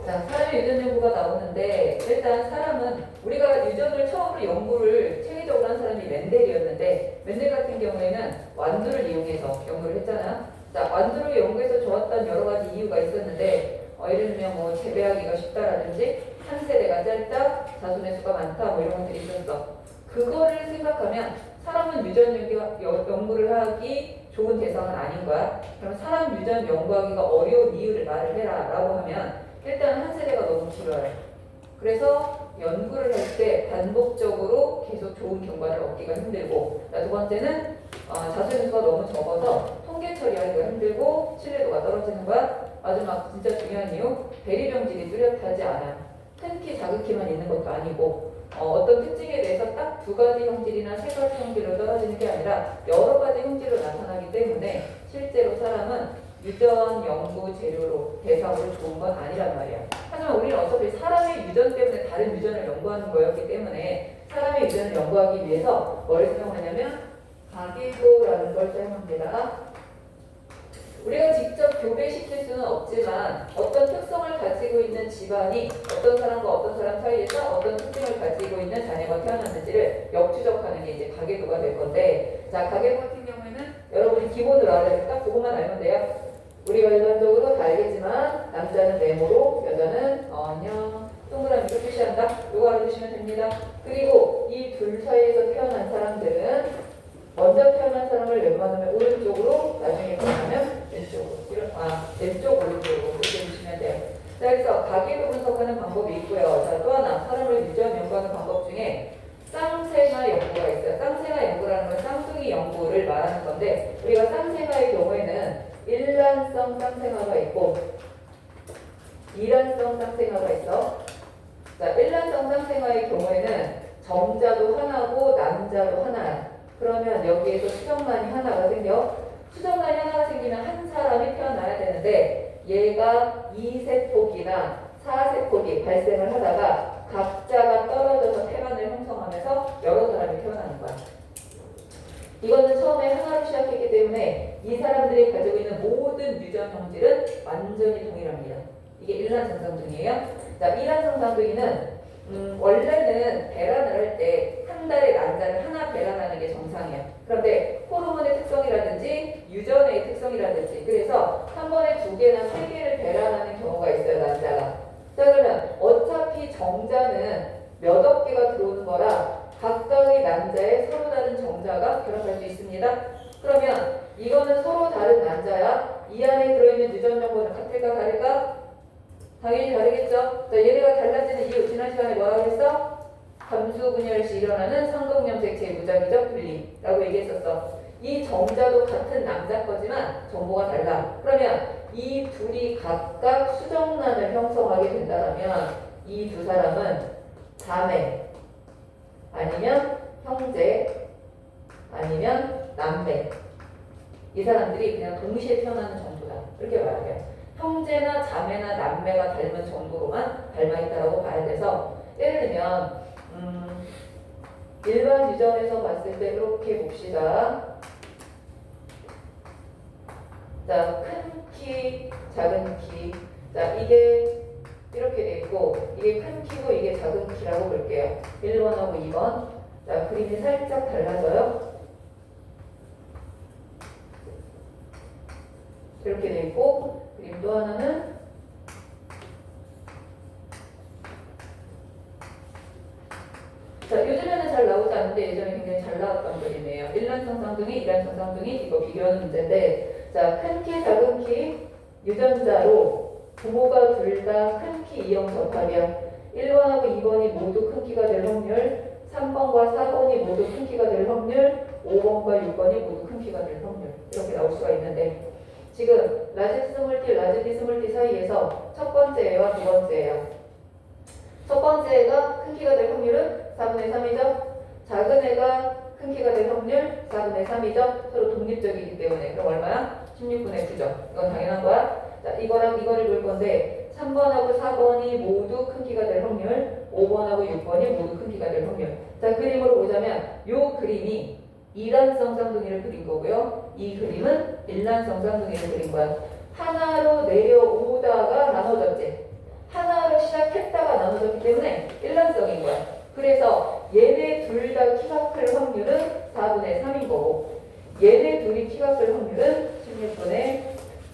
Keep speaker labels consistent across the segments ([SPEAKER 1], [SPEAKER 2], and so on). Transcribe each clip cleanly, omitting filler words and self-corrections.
[SPEAKER 1] 자, 사람의 유전 연구가 나오는데 일단 사람은 우리가 유전을 처음으로 연구를 체계적으로 한 사람이 멘델이었는데 멘델 같은 경우에는 완두를 이용해서 연구를 했잖아. 자, 완두를 연구해서 좋았던 여러 가지 이유가 있었는데 예를 들면 뭐 재배하기가 쉽다라든지 한 세대가 짧다, 자손의 수가 많다 뭐 이런 것들이 있었어. 그거를 생각하면 사람은 유전 연구를 하기 좋은 대상은 아닌 거야. 그럼 사람 유전 연구하기가 어려운 이유를 말을 해라 라고 하면 일단 한 세대가 너무 길어요. 그래서 연구를 할 때 반복적으로 계속 좋은 결과를 얻기가 힘들고, 두 번째는 자손의 수가 너무 적어서 통계 처리하기가 힘들고 신뢰도가 떨어지는 거야. 마지막 진짜 중요한 이유, 대리병질이 뚜렷하지 않아. 큰 키, 작은 키만 있는 것도 아니고 어떤 특징에 대해서 딱 두 가지 형질이나 세 가지 형질로 떨어지는 게 아니라 여러 가지 형질로 나타나기 때문에 실제로 사람은 유전 연구 재료로 대상으로 좋은 건 아니란 말이야. 하지만 우리는 어차피 사람의 유전 때문에 다른 유전을 연구하는 거였기 때문에 사람의 유전을 연구하기 위해서 뭘 사용하냐면 가계도라는 걸 사용합니다. 우리가 직접 교배시킬 수는 없지만 어떤 특성을 가지고 있는 집안이 어떤 사람과 어떤 사람 사이에서 어떤 특징을 가지고 있는 자녀가 태어났는지를 역추적하는 게 이제 가계도가 될 건데, 자, 가계도 같은 경우에는 여러분이 기본으로 알아야 딱 그것만 알면 돼요. 우리가 일반적으로 다 알겠지만 남자는 네모로 여자는 안녕 동그라미로 표시한다. 이거 알아두시면 됩니다. 그리고 이 둘 사이에서 태어난 사람들은 먼저 태어난 사람을 웬만하면 오른쪽으로, 나중에 태어나면 왼쪽으로. 왼쪽 오른쪽으로 그렇게 보시면 돼요. 자, 그래서 가계도 분석하는 방법이 있고요. 자, 또 하나 사람을 유전 연구하는 방법 중에 쌍생아 연구가 있어요. 쌍생아 연구라는 건 쌍둥이 연구를 말하는 건데, 우리가 쌍생아의 경우에는 일란성 쌍생아가 있고 이란성 쌍생아가 있어. 자, 일란성 쌍생아의 경우에는 정자도 하나고 남자도 하나야. 그러면 여기에서 수정란이 하나가 생겨. 수정란이 하나가 생기면 한 사람이 태어나야 되는데 얘가 2세포기나 4세포기 발생을 하다가 각자가 떨어져서 태반을 형성하면서 여러 사람이 태어나는 거야. 이거는 처음에 하나로 시작했기 때문에 이 사람들이 가지고 있는 모든 유전 형질은 완전히 동일합니다. 이게 일란성쌍둥이에요. 자, 이란성쌍둥이는 원래는 배란을 할 때 한 달에 난자를 하나 배란하는 게 정상이에요. 그런데 호르몬의 특성이라든지 유전의 특성이라든지 그래서 한 번에 2개나 3개를 배란하는 경우가 있어요, 난자가. 자, 그러면 어차피 정자는 몇억 개가 들어오는 거라 각각의 난자에 서로 다른 정자가 결합할 수 있습니다. 그러면 이거는 서로 다른 난자야. 이 안에 들어있는 유전 정보는 같을까 다를까? 당연히 다르겠죠. 자, 얘네가 달라지는 이유 지난 시간에 뭐라고 했어? 감수 분열 시 일어나는 상동염색 재무작위적 분리라고 얘기했었어. 이 정자도 같은 남자 거지만 정보가 달라. 그러면 이 둘이 각각 수정란을 형성하게 된다면 이 두 사람은 자매 아니면 형제 아니면 남매, 이 사람들이 그냥 동시에 태어나는 정도다 이렇게 말해요. 형제나 자매나 남매가 닮은 정도로만 닮아있다고 봐야 돼서, 예를 들면 일반 유전에서 봤을 때 이렇게 봅시다. 자, 큰 키, 작은 키. 자, 이게 이렇게 돼 있고 이게 큰 키고 이게 작은 키라고 볼게요. 1번하고 2번. 자, 그림이 살짝 달라져요. 이렇게 돼 있고, 그림 또 하나는 자, 요즘에는 잘 나오지 않는데 예전에 굉장히 잘 나왔던 그림이에요. 일란성 쌍둥이, 이란성 쌍둥이 이거 비교하는 문제인데, 자, 큰 키, 작은 키 유전자로 부모가 둘 다 큰 키 이형 접합이야. 1번하고 2번이 모두 큰 키가 될 확률, 3번과 4번이 모두 큰 키가 될 확률, 5번과 6번이 모두 큰 키가 될 확률, 이렇게 나올 수가 있는데, 지금 라지 스몰티, 라지 비스몰티 사이에서 첫 번째 애와 두 번째 애야. 첫 번째 애가 큰 키가 될 확률은 4분의 3이죠. 작은 애가 큰 키가 될 확률 4분의 3이죠. 서로 독립적이기 때문에. 그럼 얼마야? 16분의 9죠. 이건 당연한 거야. 자, 이거랑 이거를 볼 건데 3번하고 4번이 모두 큰 키가 될 확률, 5번하고 6번이 모두 큰 키가 될 확률. 자, 그림으로 보자면 이 그림이 이란성 쌍둥이를 그린 거고요. 이 그림은 일란성 쌍둥이를 그린 거야. 하나로 내려오다가 나눠졌지. 하나로 시작했다가 나눠졌기 때문에 일란성인 거야. 그래서 얘네 둘 다 키가 클 확률은 4분의 3인 거고 얘네 둘이 키가 클 확률은 16분의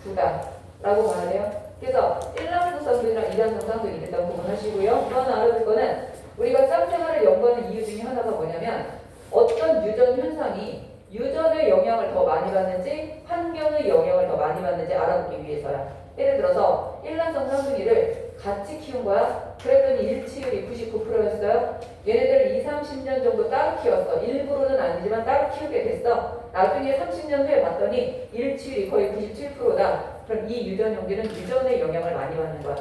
[SPEAKER 1] 9다 라고 말해요. 그래서 일란성 쌍둥이랑 이란성 쌍둥이 일단 구분하시고요. 또 하나 알아둘 거는 우리가 쌍생활을 연구하는 이유 중에 하나가 뭐냐면 어떤 유전 현상이 유전의 영향을 더 많이 받는지 환경의 영향을 더 많이 받는지 알아보기 위해서야. 예를 들어서 일란성 쌍둥이를 같이 키운 거야. 그랬더니 일치율이 99%였어요. 얘네들 2, 30년 정도 따로 키웠어. 일부러는 아니지만 따로 키우게 됐어. 나중에 30년 후에 봤더니 일치율이 거의 97%다. 그럼 이 유전 용기는 유전의 영향을 많이 받는 거야.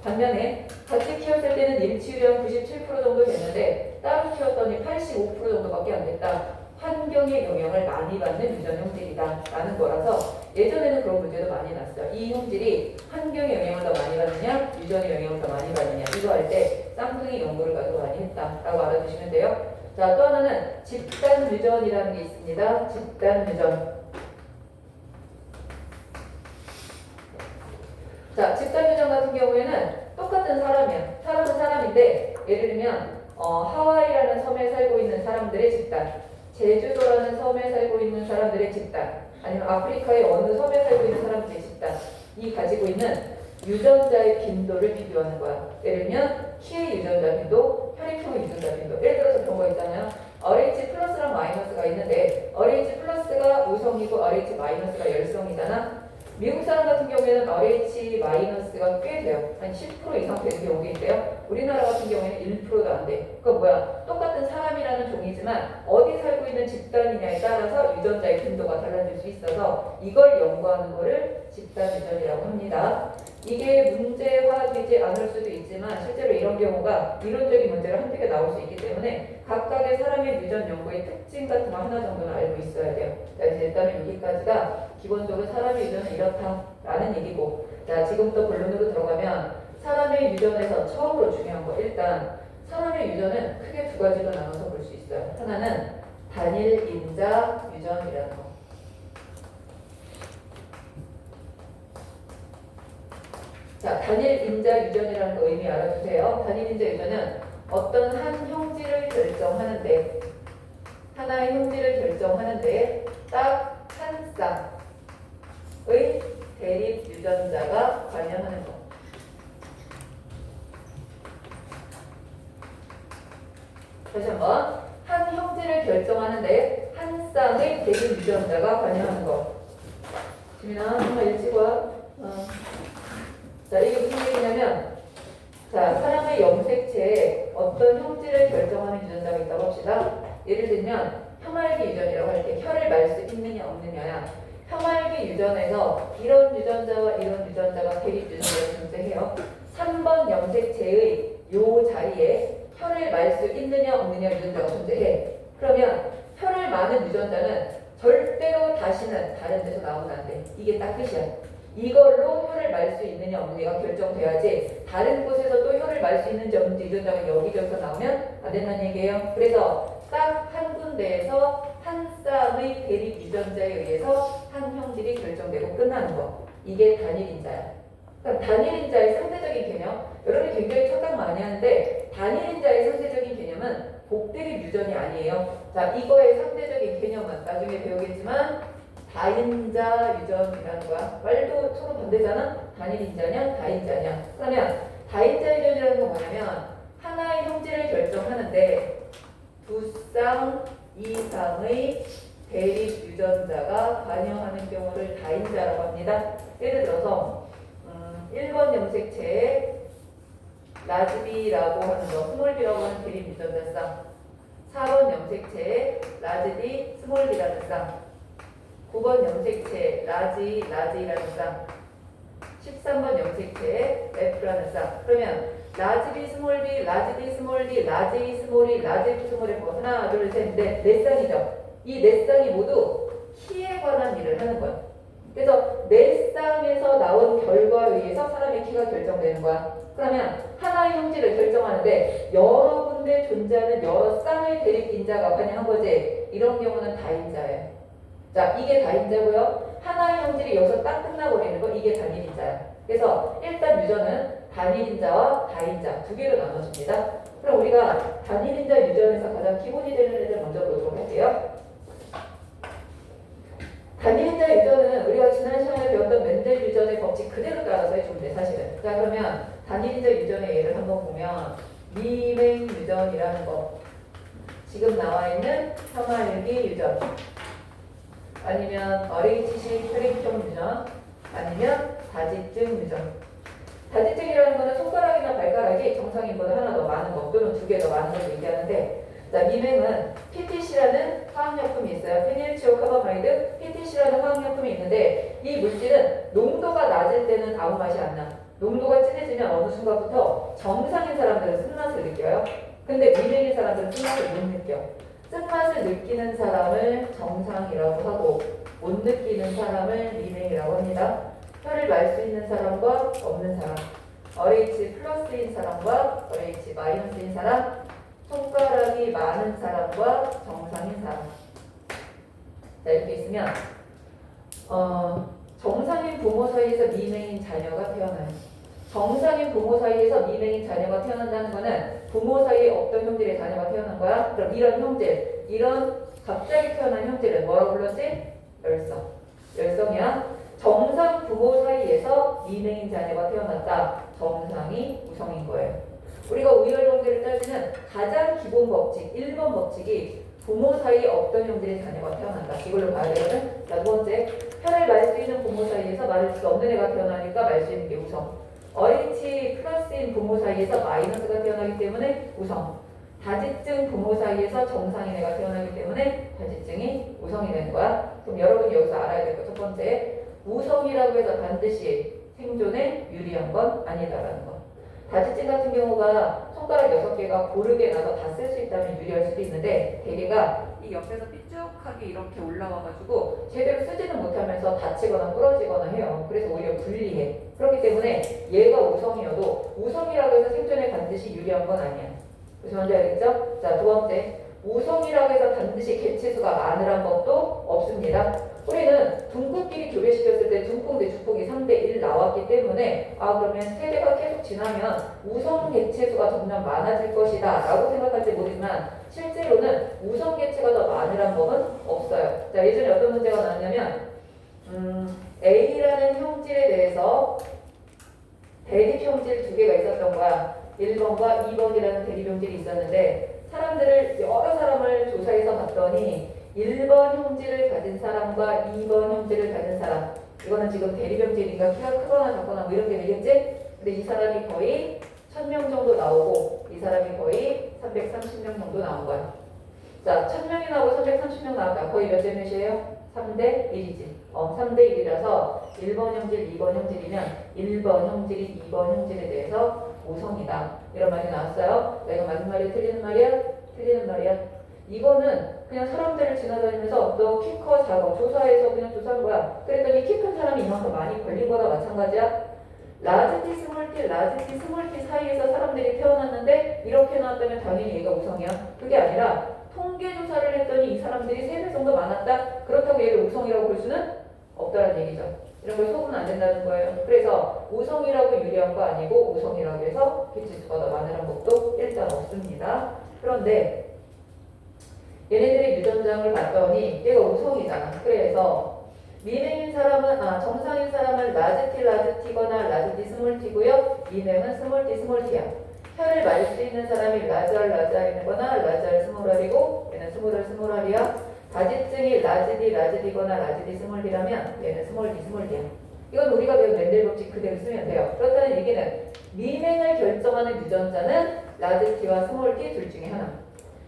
[SPEAKER 1] 반면에 같이 키웠을 때는 일치율이 한 97% 정도 됐는데 따로 키웠더니 85% 정도밖에 안 됐다. 환경의 영향을 많이 받는 유전 형질이다 라는 거라서 예전에는 그런 문제도 많이 났어요. 이 형질이 환경의 영향을 더 많이 받느냐 유전의 영향을 더 많이 받느냐 이거 할 때 쌍둥이 연구를 가지고 많이 했다라고 알아두시면 돼요. 자, 또 하나는 집단 유전이라는 게 있습니다. 집단 유전. 자, 집단 유전 같은 경우에는 똑같은 사람이야. 사람은 사람인데 예를 들면 하와이라는 섬에 살고 있는 사람들의 집단, 제주도라는 섬에 살고 있는 사람들의 집단, 아니면 아프리카의 어느 섬에 살고 있는 사람들의 집단, 이 가지고 있는 유전자의 빈도를 비교하는 거야. 예를 들면 키의 유전자 빈도, 혈액형의 유전자 빈도. 예를 들어서 그런 거 있잖아요. RH 플러스랑 마이너스가 있는데 RH 플러스가 우성이고 RH 마이너스가 열성이잖아. 미국 사람 같은 경우에는 RH 마이너스가 꽤 돼요. 한 10% 이상 되는 경우가 있대요. 우리나라 같은 경우에는 1%도 안 돼. 그건 뭐야? 똑같은 사람이라는 종이지만 어디 살고 있는 집단이냐에 따라서 유전자의 빈도가 달라질 수 있어서 이걸 연구하는 거를 집단 유전이라고 합니다. 이게 문제화되지 않을 수도 있지만 실제로 이런 경우가 이론적인 문제가 한두 개 나올 수 있기 때문에 각각의 사람의 유전 연구의 특징 같은 거 하나 정도는 알고 있어야 돼요. 자, 이제 일단은 여기까지가 기본적으로 사람의 유전은 이렇다라는 얘기고, 자, 지금부터 본론으로 들어가면 사람의 유전에서 처음으로 중요한 거, 일단 사람의 유전은 크게 두 가지로 나눠서 볼 수 있어요. 하나는 단일 인자 유전이라는 거. 자, 단일 인자 유전이라는 거 의미 알아주세요. 단일 인자 유전은 어떤 한 형질을 결정하는데, 하나의 형질을 결정하는데 딱 한 쌍의 대립 유전자가 관여하는 것. 다시 한번. 한 형질을 결정하는데 한 쌍의 대립 유전자가 관여하는 것. 지민아, 정말 일찍 와. 자, 이게 무슨 얘기냐면, 자, 사람의 염색체에 어떤 형질을 결정하는 유전자가 있다고 합시다. 예를 들면 혐알기 유전이라고 할 때 혀를 말 수 있느냐 없느냐야. 혐알기 유전에서 이런 유전자와 이런 유전자가 대립 유전자를 존재해요. 3번 염색체의 요 자리에 혀를 말 수 있느냐 없느냐 유전자가 존재해. 그러면 혀를 마는 유전자는 절대로 다시는 다른 데서 나오면 안 돼. 이게 딱 끝이야. 이걸로 혀를 말 수 있느냐 없느냐가 결정돼야지 다른 곳에서 또 혀를 말 수 있는지 없는지 유전자가 여기저기서 나오면 안 된다는 얘기예요. 그래서 딱 한 군데에서 한 쌍의 대립 유전자에 의해서 한 형질이 결정되고 끝나는 거. 이게 단일인자야. 그럼 단일인자의 상대적인 개념, 여러분이 굉장히 착각 많이 하는데 단일인자의 상대적인 개념은 복대립 유전이 아니에요. 자, 이거의 상대적인 개념은 나중에 배우겠지만 다인자 유전이라는 거야. 말도 서로 반대잖아. 단일인자냐 다인자냐. 그러면 다인자 유전이라는 건 뭐냐면 하나의 형질을 결정하는데 두 쌍 이상의 대립 유전자가 관여하는 경우를 다인자라고 합니다. 예를 들어서 1번 염색체에 라즈비라고 하는 거, 스몰비라고 하는 대립 유전자 쌍, 4번 염색체에 라즈비, 스몰비라는 쌍, 9번 염색체 라지라는 쌍, 13번 염색체 F라는 쌍. 그러면 라지비 스몰비, 라지비 스몰비, 라지 스몰이, 라지 스몰이 뭐 하나, 둘, 셋, 넷, 네 쌍이죠. 이 네 쌍이 모두 키에 관한 일을 하는 거야. 그래서 네 쌍에서 나온 결과에 의해서 사람의 키가 결정되는 거야. 그러면 하나의 형질을 결정하는데 여러 군데 존재하는 여러 쌍의 대립 인자가 관여한 거지. 이런 경우는 다인자예요. 자, 이게 다인자고요. 하나의 형질이 여기서 딱 끝나버리는 거, 이게 단일인자야. 그래서 일단 유전은 단일인자와 다인자 두 개로 나눠집니다. 그럼 우리가 단일인자 유전에서 가장 기본이 되는 애들 먼저 보도록 할게요. 단일인자 유전은 우리가 지난 시간에 배웠던 멘델 유전의 법칙 그대로 따라서 해주면 돼, 사실은. 자, 그러면 단일인자 유전의 예를 한번 보면 미맹 유전이라는 거, 지금 나와 있는 혐알기 유전, 아니면 RHC 혈액형 유전, 아니면 다지증 유전. 다지증이라는 거는 손가락이나 발가락이 정상인보다 하나 더 많은 것 또는 두 개 더 많은 걸 얘기하는데, 자, 미맹은 PTC라는 화학약품이 있어요. 페닐치오카바마이드 PTC라는 화학약품이 있는데 이 물질은 농도가 낮을 때는 아무 맛이 안 나. 농도가 진해지면 어느 순간부터 정상인 사람들은 쓴맛을 느껴요. 근데 미맹인 사람들은 쓴맛을 못 느껴. 쓴맛을 느끼는 사람을 정상이라고 하고 못 느끼는 사람을 미맹이라고 합니다. 혀를 말 수 있는 사람과 없는 사람, RH 플러스인 사람과 RH 마이너스인 사람, 손가락이 많은 사람과 정상인 사람. 자, 이렇게 있으면 정상인 부모 사이에서 미맹인 자녀가 태어나요. 정상인 부모 사이에서 미맹인 자녀가 태어난다는 거는 부모 사이에 없던 형질의 자녀가 태어난 거야. 그럼 이런 형질, 이런 갑자기 태어난 형질은 뭐라고 불렀지? 열성. 열성이야. 정상 부모 사이에서 미맹인 자녀가 태어났다. 정상이 우성인 거예요. 우리가 우열관계를 따지는 가장 기본 법칙, 1번 법칙이 부모 사이에 없던 형질의 자녀가 태어난다. 이걸로 봐야 되거든. 자, 두 번째, 혀를 말 수 있는 부모 사이에서 말할 수 없는 애가 태어나니까 말 수 있는 게 우성. RH 플러스인 부모 사이에서 마이너스가 태어나기 때문에 우성. 다지증 부모 사이에서 정상인 애가 태어나기 때문에 다지증이 우성이 되는 거야. 그럼 여러분이 여기서 알아야 될 거 첫 번째, 우성이라고 해서 반드시 생존에 유리한 건 아니다라는 거. 다지증 같은 경우가 손가락 6개가 고르게 나서 다 쓸 수 있다면 유리할 수도 있는데 대개가 이 옆에서 삐쭉하게 이렇게 올라와가지고 제대로 쓰지는 못하면서 다치거나 부러지거나 해요. 그래서 오히려 불리해. 그렇기 때문에 얘가 우성이어도 우성이라고 해서 생존에 반드시 유리한 건 아니야. 그래서 먼저 알겠죠? 자, 두 번째, 우성이라고 해서 반드시 개체수가 많으란 법도 없습니다. 우리는 둥국끼리 교배시켰을 때 둥국 대 주폭이 3대1 나왔기 때문에 그러면 세대가 계속 지나면 우성 개체수가 점점 많아질 것이다 라고 생각할지 모르지만 실제로는 우성 개체가 더 많으란 법은 없어요. 자, 예전에 어떤 문제가 나왔냐면 A라는 형질에 대해서 대립 형질 두 개가 있었던 거야. 1번과 2번이라는 대립 형질이 있었는데 사람들을 여러 사람을 조사해서 봤더니 1번 형질을 가진 사람과 2번 형질을 가진 사람, 이거는 지금 대립 형질이니까 키가 크거나 작거나 뭐 이런 게 되겠지? 근데 이 사람이 거의 1000명 정도 나오고 이 사람이 거의 330명 정도 나온 거야. 자, 1000명이 나오고 330명 나왔다. 거의 몇 대 몇이에요? 3대 1이지. 3대 1이라서 1번 형질, 2번 형질이면 1번 형질이 2번 형질에 대해서 우성이다. 이런 말이 나왔어요. 내가 맞는 말이야? 틀리는 말이야? 틀리는 말이야? 이거는 그냥 사람들을 지나다니면서 너 키 커 작아 조사해서 그냥 조사한 거야. 그랬더니 키 큰 사람이 이만큼 많이 걸린 거나 마찬가지야. 라지 T, 스몰 T, 라지 T, 스몰 T 사이에서 사람들이 태어났는데 이렇게 나왔다면 당연히 얘가 우성이야. 그게 아니라 통계 조사를 했더니 이 사람들이 3배 정도 많았다. 그렇다고 얘를 우성이라고 볼 수는 없다는 얘기죠. 이런 걸 속으면 안 된다는 거예요. 그래서 우성이라고 유리한 거 아니고 우성이라고 해서 개체수가 더 많으라는 것도 일단 없습니다. 그런데 얘네들의 유전장을 봤더니 얘가 우성이잖아. 그래서 미맹인 사람은 정상인 사람은 라지 T, 라지 T거나 라지 T, 스몰 T고요. 미맹은 스몰 T, 스몰 T야. 혀를 말 수 있는 사람이 라지 R, 라지 R이거나 라지 R, 스몰 R이고 얘는 스몰 R, 스몰 R이야. 다지증이 라지 D, 라지 D거나 라지 D, 스몰 D라면 얘는 스몰 D, 스몰 D야. 이건 우리가 배운 멘델 법칙 그대로 쓰면 돼요. 그렇다는 얘기는 미맹을 결정하는 유전자는 라지 T와 스몰 T 둘 중에 하나.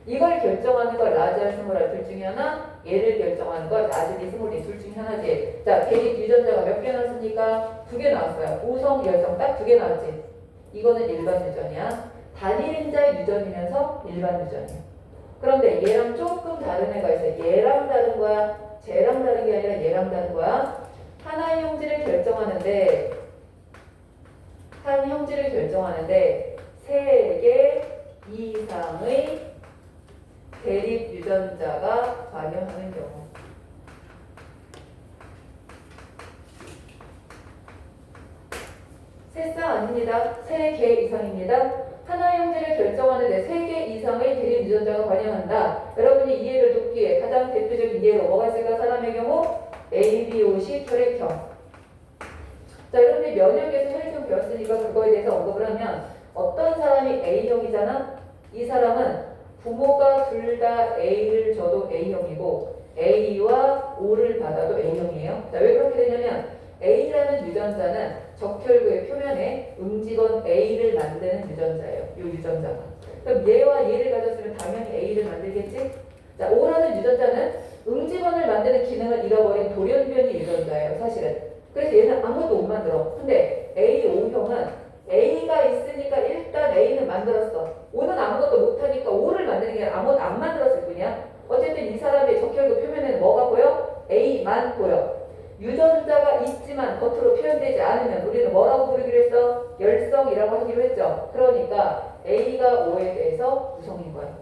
[SPEAKER 1] 이걸 결정하는 거 라지 R, 스몰 R 둘 중에 하나. 얘를 결정하는 거 라지 D, 스몰 D 둘 중에 하나지. 자, 대립 유전자가 몇 개 나왔습니까? 2개 나왔어요. 우성, 열성 딱 2개 나왔지. 이거는 일반 유전이야. 단일인자 유전이면서 일반 유전이야. 그런데 얘랑 조금 다른 애가 있어요. 얘랑 다른 거야. 쟤랑 다른 게 아니라 얘랑 다른 거야. 하나의 형질을 결정하는데 한 형질을 결정하는데 3개 이상의 대립 유전자가 관여하는 경우. 세 쌍 아닙니다. 3개 이상입니다. 하나의 형태를 결정하는데 3개 이상의 대립 유전자가 관여한다. 여러분이 이해를 돕기에 가장 대표적인 예로 뭐가 있을까? 사람의 경우 ABO식 혈액형. 자, 여러분이 면역에서 혈액형 배웠으니까 그거에 대해서 언급을 하면 어떤 사람이 A형이잖아? 이 사람은 부모가 둘 다 A를 줘도 A형이고 A와 O를 받아도 A형이에요. 자, 왜 그렇게 되냐면 A라는 유전자는 적혈구의 표면에 음직원 A를 만드는 유전자예요. 이 유전자가. 그럼 얘와 얘를 가졌으면 당연히 A를 만들겠지? 자, O라는 유전자는 음직원을 만드는 기능을 잃어버린 돌연변이 유전자예요. 사실은. 그래서 얘는 아무것도 못 만들어. 근데 A5형은 A가 있으니까 일단 A는 만들었어. O는 아무것도 못하니까 O를 만드는 게 아무것도 안 만들었을 뿐이야. 어쨌든 이 사람의 적혈구 표면에는 뭐가 보여? A만 보여. 유전자가 있지만 겉으로 표현되지 않으면 우리는 뭐라고 부르기로 했어? 열성이라고 하기로 했죠. 그러니까 A가 O에 대해서 무성인 거야.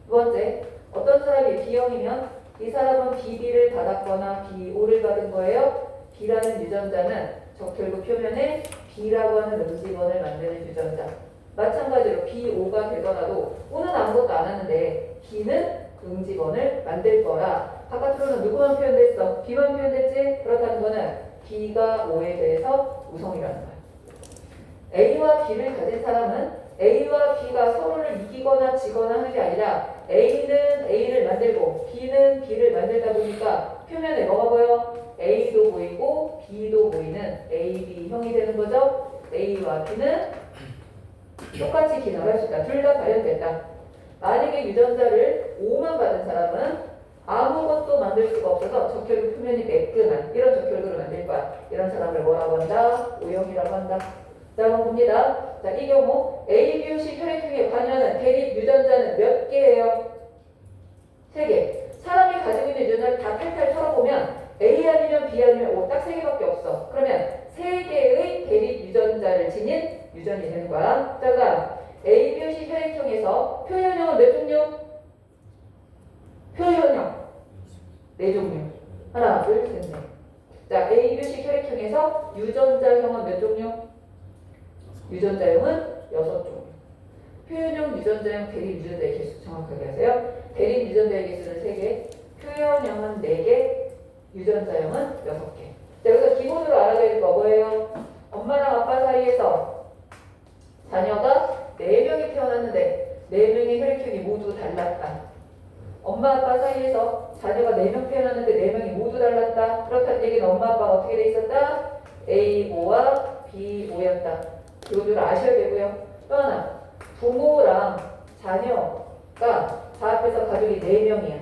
[SPEAKER 1] 두 번째, 어떤 사람이 B형이면 이 사람은 BB를 받았거나 BO를 받은 거예요. B라는 유전자는 적혈구 표면에 B라고 하는 음직원을 만드는 유전자. 마찬가지로 BO가 되더라도 O는 아무것도 안 하는데 B는 음직원을 만들 거라. 바깥으로는 누구만 표현됐어? B만 표현됐지? 그렇다는 거는 B가 O에 대해서 우성이라는 거야. A와 B를 가진 사람은 A와 B가 서로를 이기거나 지거나 하는 게 아니라 A는 A를 만들고 B는 B를 만들다 보니까 표면에 뭐가 보여? A도 보이고 B도 보이는 AB형이 되는 거죠. A와 B는 똑같이 기능을 할 수 있다. 둘 다 발현됐다. 만약에 유전자를 O만 받은 사람은 아무것도 만들 수가 없어서 적혈구 표면이 매끈한 이런 적혈구를 만들 거야. 이런 사람을 뭐라고 한다? O형이라고 한다. 자, 한번 봅니다. 자, 이 경우 ABO식 혈액형에 관여하는 대립 유전자는 몇 개예요? 3개. 사람이 가지고 있는 유전자를 다 탈탈 털어보면 A 아니면 B 아니면 O 딱 3개밖에 없어. 그러면 3개의 대립 유전자를 지닌 유전이 되는 거야. 자, ABO식 혈액형에서 표현형은 몇 종류? 표현형 4종류. 하나, 둘, 셋, 넷. 자, ABO식 혈액형에서 유전자형은 몇 종류? 유전자형은 6종류. 표현형, 유전자형, 대립 유전자의 개수 정확하게 하세요. 대립 유전자의 개수는 3개, 표현형은 4개, 유전자형은 6개. 자, 여기서 기본으로 알아야 될 거 뭐예요? 엄마랑 아빠 사이에서 자녀가 4명이 태어났는데 4명의 혈액형이 모두 달랐다. 엄마 아빠 사이에서 자녀가 4명 태어났는데 4명이 모두 달랐다. 그렇다는 얘기는 엄마 아빠가 어떻게 돼 있었다? A5와 B5였다. 이것도 아셔야 되고요. 또 하나, 부모랑 자녀가 다 합해서 가족이 4명이야.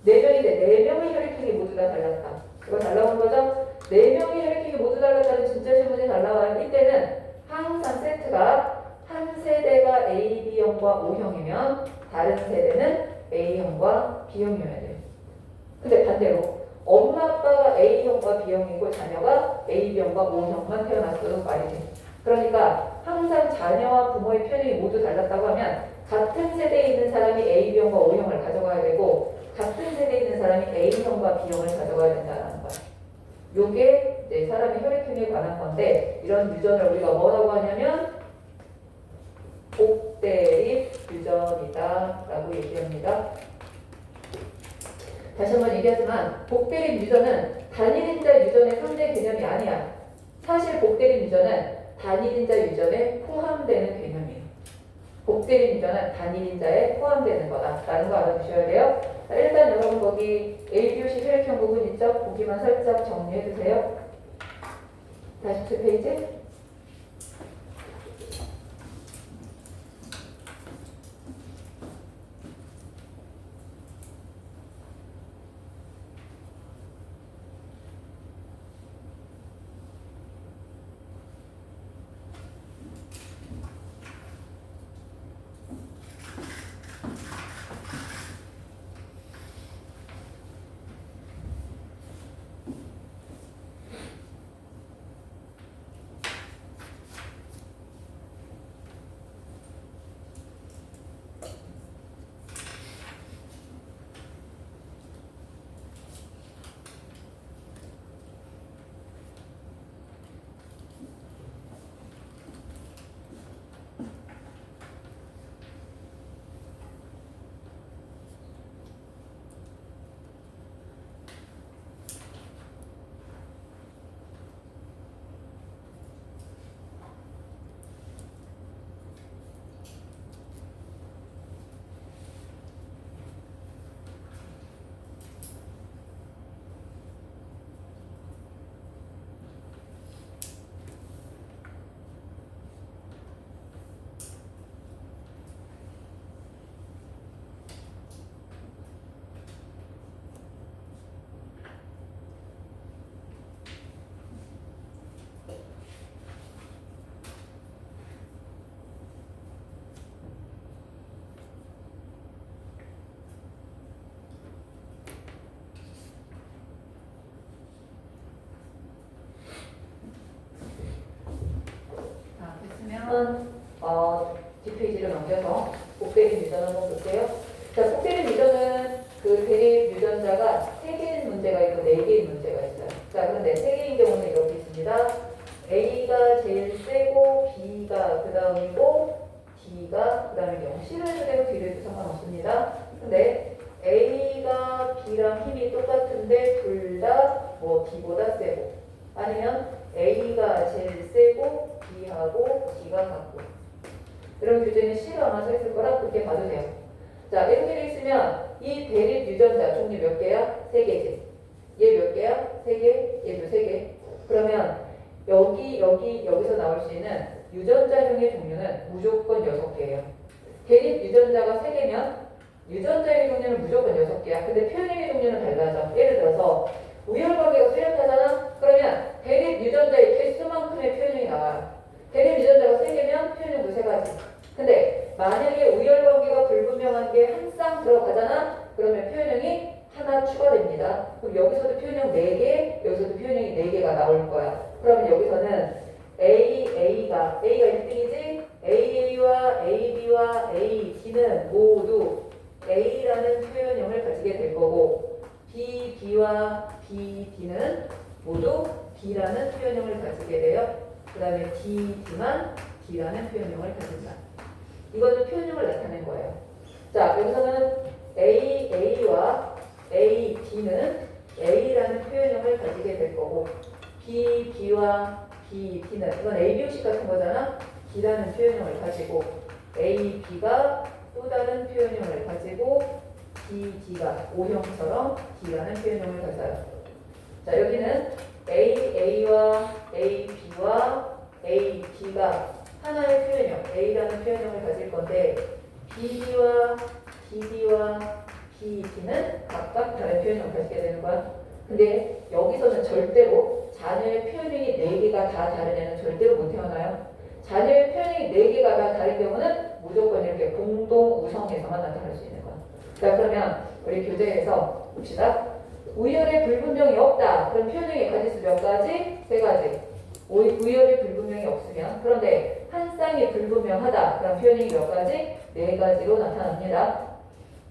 [SPEAKER 1] 4명인데 4명의 혈액형이 모두 다 달랐다. 이거 잘 나온 거죠? 4명의 혈액형이 모두 달랐다는 진짜 신문이 잘 나와요. 이때는 항상 세트가 한 세대가 A, B형과 O형이면 다른 세대는 A형과 B형이어야 돼요. 근데 반대로 엄마 아빠가 A형과 B형이고 자녀가 AB형과 O형만 태어났어도 말이 돼. 그러니까 항상 자녀와 부모의 편향이 모두 달랐다고 하면 같은 세대에 있는 사람이 AB형과 O형을 가져가야 되고 같은 세대에 있는 사람이 A형과 B형을 가져가야 된다는 거야. 요게 이제 사람의 혈액형에 관한 건데 이런 유전을 우리가 뭐라고 하냐면 복대립 유전이다 라고 얘기합니다. 다시 한번 얘기하지만 복대립 유전은 단일인자 유전의 상대 개념이 아니야. 사실 복대립 유전은 단일인자 유전에 포함되는 개념이에요. 복대립 유전은 단일인자에 포함되는 거다라는 거 알아두셔야 돼요. 자, 일단 여러분 거기 ABO식 혈액형 부분 있죠? 보기만 살짝 정리해주세요. 47페이지. A가 제일 세고 B가 그 다음이고 D가 그 다음에 0. C를 해도 되고 D를 해도 상관없습니다. 근데 A가 B랑 힘이 똑같은데 둘 다 뭐 B보다 세고 아니면 A가 제일 세고 B하고 D가 같고 이런 규제는 C가 아마 서 있을 거라 그렇게 봐도 돼요. 자, 이렇게 돼 있으면 이 대립 유전자 종류 몇 개야? 3개지. 얘 몇 개야? 3개, 얘도 3개. 그러면 여기서 나올 수 있는 유전자형의 종류는 무조건 6개예요. 대립 유전자가 3개면 유전자의 종류는 무조건 6개야. 근데 표현형의 종류는 달라져. 예를 들어서 우열관계가 뚜렷하잖아? 그러면 대립 유전자의 개수만큼의 표현형이 나와요. 대립 유전자가 3개면 표현형도 3가지. 근데 만약에 우열관계가 불분명한 게 한 쌍 들어가잖아? 그러면 표현형이 하나 추가됩니다. 그럼 여기서도 표현형 4개, 여기서도 표현형이 4개가 나올 거야. 그러면 여기서는 A가 1등이지? AA와 AB와 AD는 모두 A라는 표현형을 가지게 될 거고 B와 BD는 모두 B라는 표현형을 가지게 돼요. 그 다음에 DD만 D라는 표현형을 가진다. 이거는 표현형을 나타낸 거예요. 자, 여기서는 AA와 AD는 A라는 표현형을 가지게 될 거고 B와 BD는 이건 ABOC 같은 거잖아. D라는 표현형을 가지고 AB가 또 다른 표현형을 가지고 DD가 O형처럼 D라는 표현형을 가져요. 자, 여기는 AA와 AB와 AD가 하나의 표현형, A라는 표현형을 가질 건데 BD와 DD와 BD는 각각 다른 표현형을 가지게 되는 거야. 근데 여기서는 절대로 자녀의 표현형이 4개가 다 다른 애는 절대로 못 태어나요. 자녀의 표현형이 4개가 다 다른 경우는 무조건 이렇게 공동 우성에서만 나타날 수 있는 거야. 자, 그러면 우리 교재에서 봅시다. 우열의 불분명이 없다. 그럼 표현형의 가지수 몇 가지? 3가지. 우열의 불분명이 없으면 그런데 한 쌍이 불분명하다. 그럼 표현형이 몇 가지? 4가지로 나타납니다.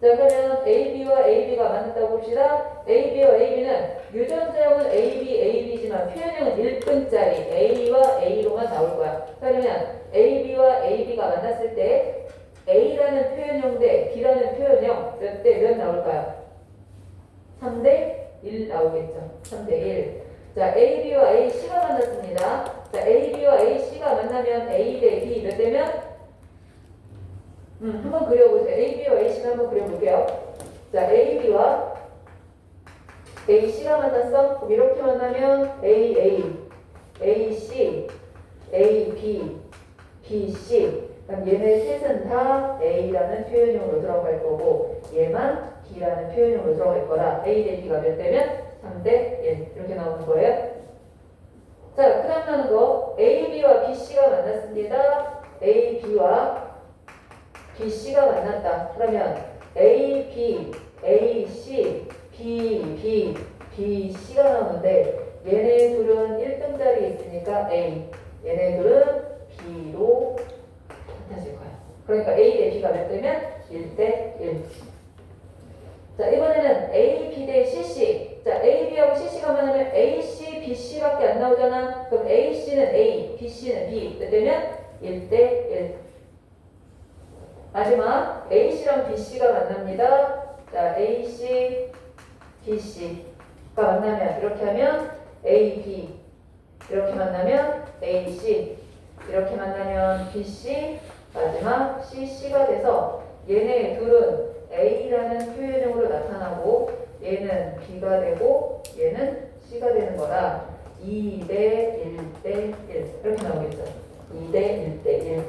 [SPEAKER 1] 자, 그러면 AB와 AB가 맞는다고 봅시다. AB와 AB는 유전자형은 AB지만 표현형은 1분짜리 A와 A로만 나올 거야. 그러면 AB와 AB가 만났을 때 A라는 표현형 대 B라는 표현형 몇 대 몇 나올까요? 3대 1 나오겠죠. 3대 1. 자, AB와 AC가 만났습니다. 자, AB와 AC가 만나면 A 대 B 몇 대면? 한번 그려보세요. AB와 AC를 한번 그려볼게요. 자, AB와 AC가 만났어? 그럼 이렇게 만나면 AA, AC, AB, BC. 그럼 얘네 셋은 다 A라는 표현형으로 들어갈 거고 얘만 B라는 표현형으로 들어갈 거라 A 대 B가 몇 대면? 3대 1 이렇게 나오는 거예요. 자, 그 다음 나는 거 AB와 BC가 만났습니다. AB와 BC가 만났다. 그러면 AB, AC, B, BC가 나오는데 얘네 둘은 1등짜리 있으니까 A, 얘네 둘은 B로 같아질 거예요. 그러니까 A 대 B가 몇 대면? 1대 1. 자, 이번에는 A, B 대 CC. 자, A, B하고 CC가 만나면 AC, BC밖에 안 나오잖아. 그럼 AC는 A, BC는 B. 몇 대면? 1대 1. 마지막 AC랑 BC가 만납니다. 자, AC, BC가 만나면 이렇게 하면 AB, 이렇게 만나면 AC, 이렇게 만나면 BC, 마지막 CC가 돼서 얘네 둘은 A라는 표현형으로 나타나고 얘는 B가 되고 얘는 C가 되는 거라 2대 1대 1 이렇게 나오겠죠. 2대 1대 1.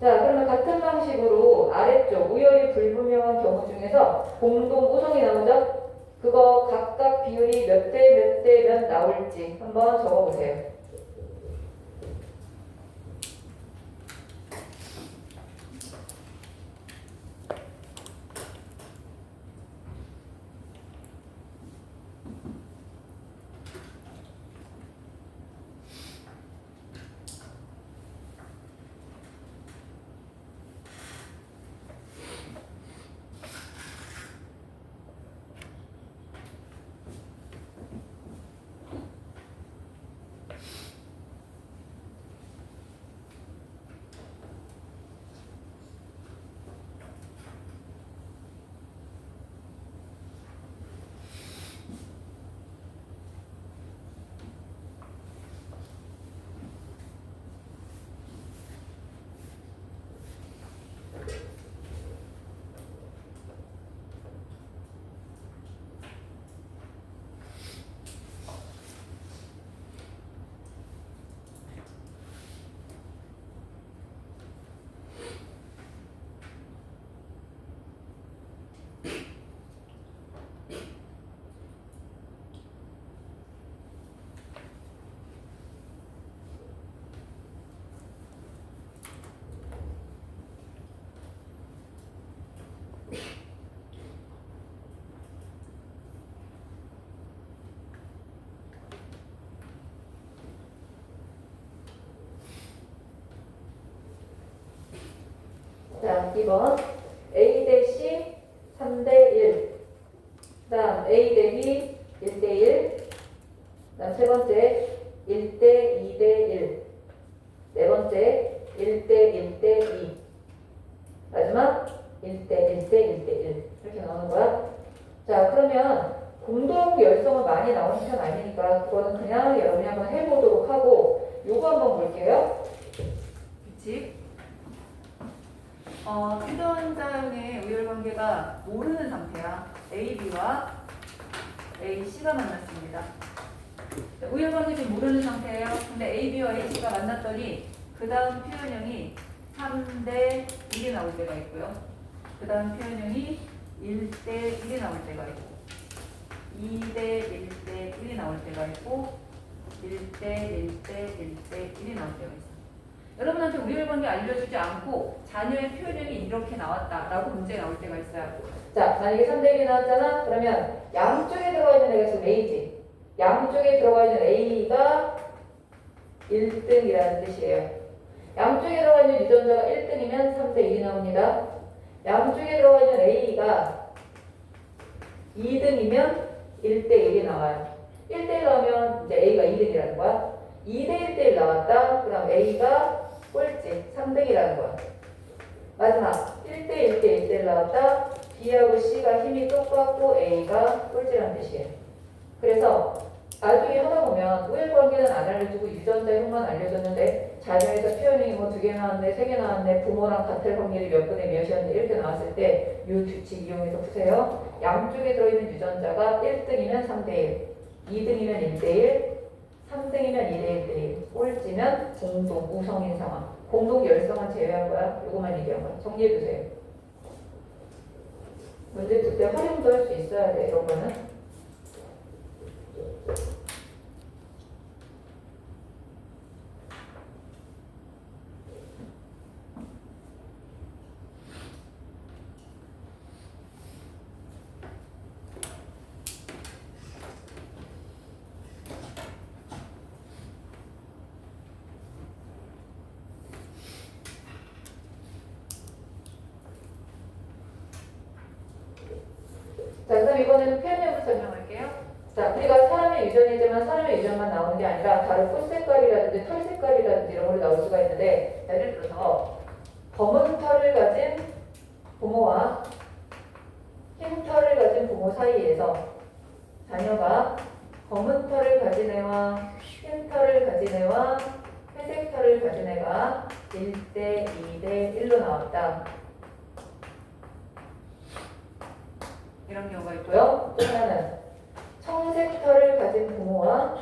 [SPEAKER 1] 자, 그러면 같은 방식으로 아래쪽 우열이 불분명한 경우 중에서 공동 우성이 나오죠? 그거 각각 비율이 몇 대 몇 나올지 한번 적어보세요. 자, 2번. A 대 C 3대 1. 다음 A 대 B 1대 1. 다음 세 번째 1대 2대 1. 네 번째 1대 1대 2. 마지막 1대 1대 1대 1. 이렇게 나오는 거야. 자, 그러면 공동 열성은 많이 나오는 편 아니니까 그거는 그냥 여러분이 한번 해보도록 하고 요거 한번 볼게요. 규칙. 유전자형의 우열관계가 모르는 상태야. A, B와 A, C가 만났습니다. 우열관계 지금 모르는 상태예요. 근데 A, B와 A, C가 만났더니 그 다음 표현형이 3대 1이 나올 때가 있고요. 그 다음 표현형이 1대 1이 나올 때가 있고 2대 1대 1이 나올 때가 있고 1대 1대 1대 1이 나올 때가 있어요. 여러분한테 우열관계 알려주지 않고 자녀의 표현형이 이렇게 나왔다라고 문제가 나올 때가 있어요. 자, 만약에 3대 1이 나왔잖아? 그러면 양쪽에 들어가 있는 애가 지금 A지. 양쪽에 들어가 있는 A가 1등이라는 뜻이에요. 양쪽에 들어가 있는 유전자가 1등이면 3대 1이 나옵니다. 양쪽에 들어가 있는 A가 2등이면 1대 1이 나와요. 1대 1 나오면 이제 A가 2등이라는 거야. 2대 1대 1 나왔다. 그럼 A가 꼴찌 3등이라는 거야. 마지막 1대 1대 1대 1 나왔다. B하고 C가 힘이 똑같고 A가 꼴찌라는 뜻이에요. 그래서 나중에 하다 보면 우열관계는 안 알려주고 유전자형만 알려줬는데 자녀에서 표현이 뭐 2개 나왔네, 3개 나왔네, 부모랑 같을 확률이 몇 분의 몇이었네 이렇게 나왔을 때 이 규칙 이용해서 푸세요. 양쪽에 들어있는 유전자가 1등이면 3대 1, 2등이면 1대 1, 3등이면 2대 1대 1, 꼴찌면 공동, 우성인 상황. 공동 열성은 제외한 거야. 이것만 얘기한 거야. 정리해주세요. 문제 풀 때 활용도 할 수 있어야 돼. 이런 거는. 자, 그럼 이번에는 표현형으로 설명할게요. 자, 우리가 사람의 유전이지만 사람의 유전만 나오는 게 아니라 다른 털 색깔이라든지 털 색깔이라든지 이런 걸로 나올 수가 있는데, 예를 들어서 검은 털을 가진 부모와 흰 털을 가진 부모 사이에서 자녀가 검은 털을 가진 애와 흰 털을 가진 애와 회색 털을 가진 애가 1대 2대 1로 나왔다. 이런 경우가 있고요. 또 하나는 청색 털을 가진 부모와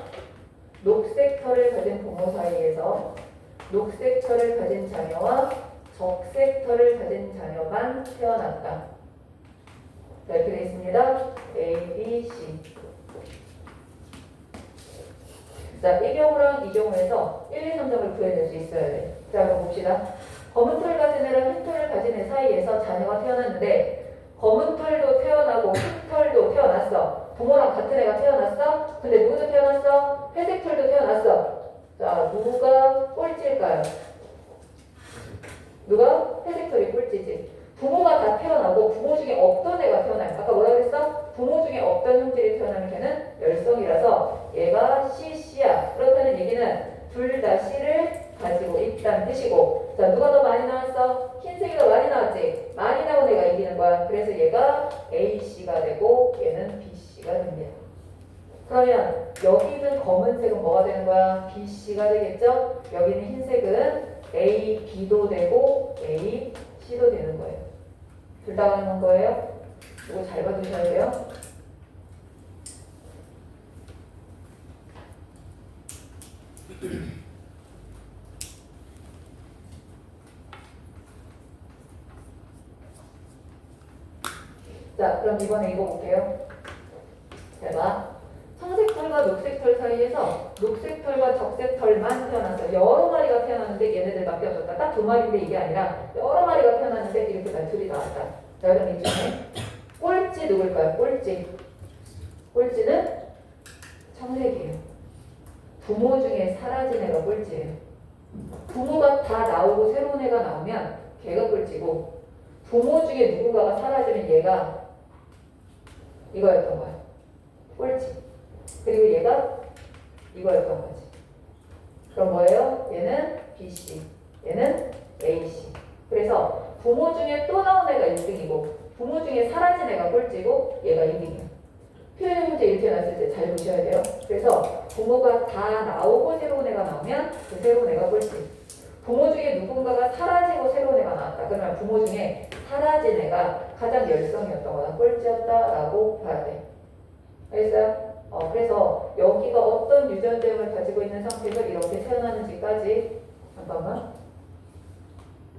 [SPEAKER 1] 녹색 털을 가진 부모 사이에서 녹색 털을 가진 자녀와 적색 털을 가진 자녀만 태어났다. 자, 이렇게 되어 있습니다. A, B, C. 자, 이 경우랑 이 경우에서 1, 2, 3점을 구해낼 수 있어야 돼. 자, 그럼 봅시다. 검은 털 가진 애랑 흰 털을 가진 애 사이에서 자녀가 태어났는데 검은 털도 태어나고 흰 털도 태어났어. 부모랑 같은 애가 태어났어. 근데 누구도 태어났어? 회색 털도 태어났어. 자, 누가 꼴찌일까요? 누가? 회색 털이 꼴찌지. 부모가 다 태어나고 부모 중에 없던 애가 태어나요. 아까 뭐라 그랬어? 부모 중에 없던 형질이 태어나면 걔는 열성이라서 얘가 CC야. 그렇다는 얘기는 둘 다 C를 가지고 있다는 뜻이고, 자, 누가 더 많이 나왔어? 흰색이 더 많이 나왔지? 많이 나온 애가 이기는 거야. 그래서 얘가 AC가 되고 얘는 BC가 됩니다. 그러면 여기 있는 검은색은 뭐가 되는 거야? BC가 되겠죠? 여기 있는 흰색은 AB도 되고 AC도 되는 거예요. 둘 다 가는 거예요. 이거 잘 봐두셔야 돼요. 자, 그럼 이번에 이거 볼게요. 제가 청색 털과 녹색 털 사이에서 녹색 털과 적색 털만 태어났어요. 여러 마리가 태어났는데 얘네들밖에 없었다. 딱 두 마리인데 이게 아니라 여러 마리가 태어났는데 이렇게 다 둘이 나왔다. 자, 그럼 이 중에 꼴찌 누굴까요? 꼴찌. 꼴찌는 청색이에요. 부모 중에 사라진 애가 꼴찌예요. 부모가 다 나오고 새로운 애가 나오면 걔가 꼴찌고, 부모 중에 누군가가 사라지면 얘가 이거였던 거야. 꼴찌. 그리고 얘가 이거였던 거지. 그럼 뭐예요? 얘는 BC, 얘는 AC. 그래서 부모 중에 또 나온 애가 1등이고 부모 중에 사라진 애가 꼴찌고 얘가 2등이야. 표현 문제 이렇게 놨을 때 잘 보셔야 돼요. 그래서 부모가 다 나오고 새로운 애가 나오면 그 새로운 애가 꼴찌. 부모 중에 누군가가 사라지고 새로운 애가 나왔다. 그러면 부모 중에 사라진 애가 가장 열성이었던 거다. 꼴찌였다라고 봐야 돼. 알겠어요? 그래서 여기가 어떤 유전자형을 가지고 있는 상태가 이렇게 태어나는지까지 잠깐만.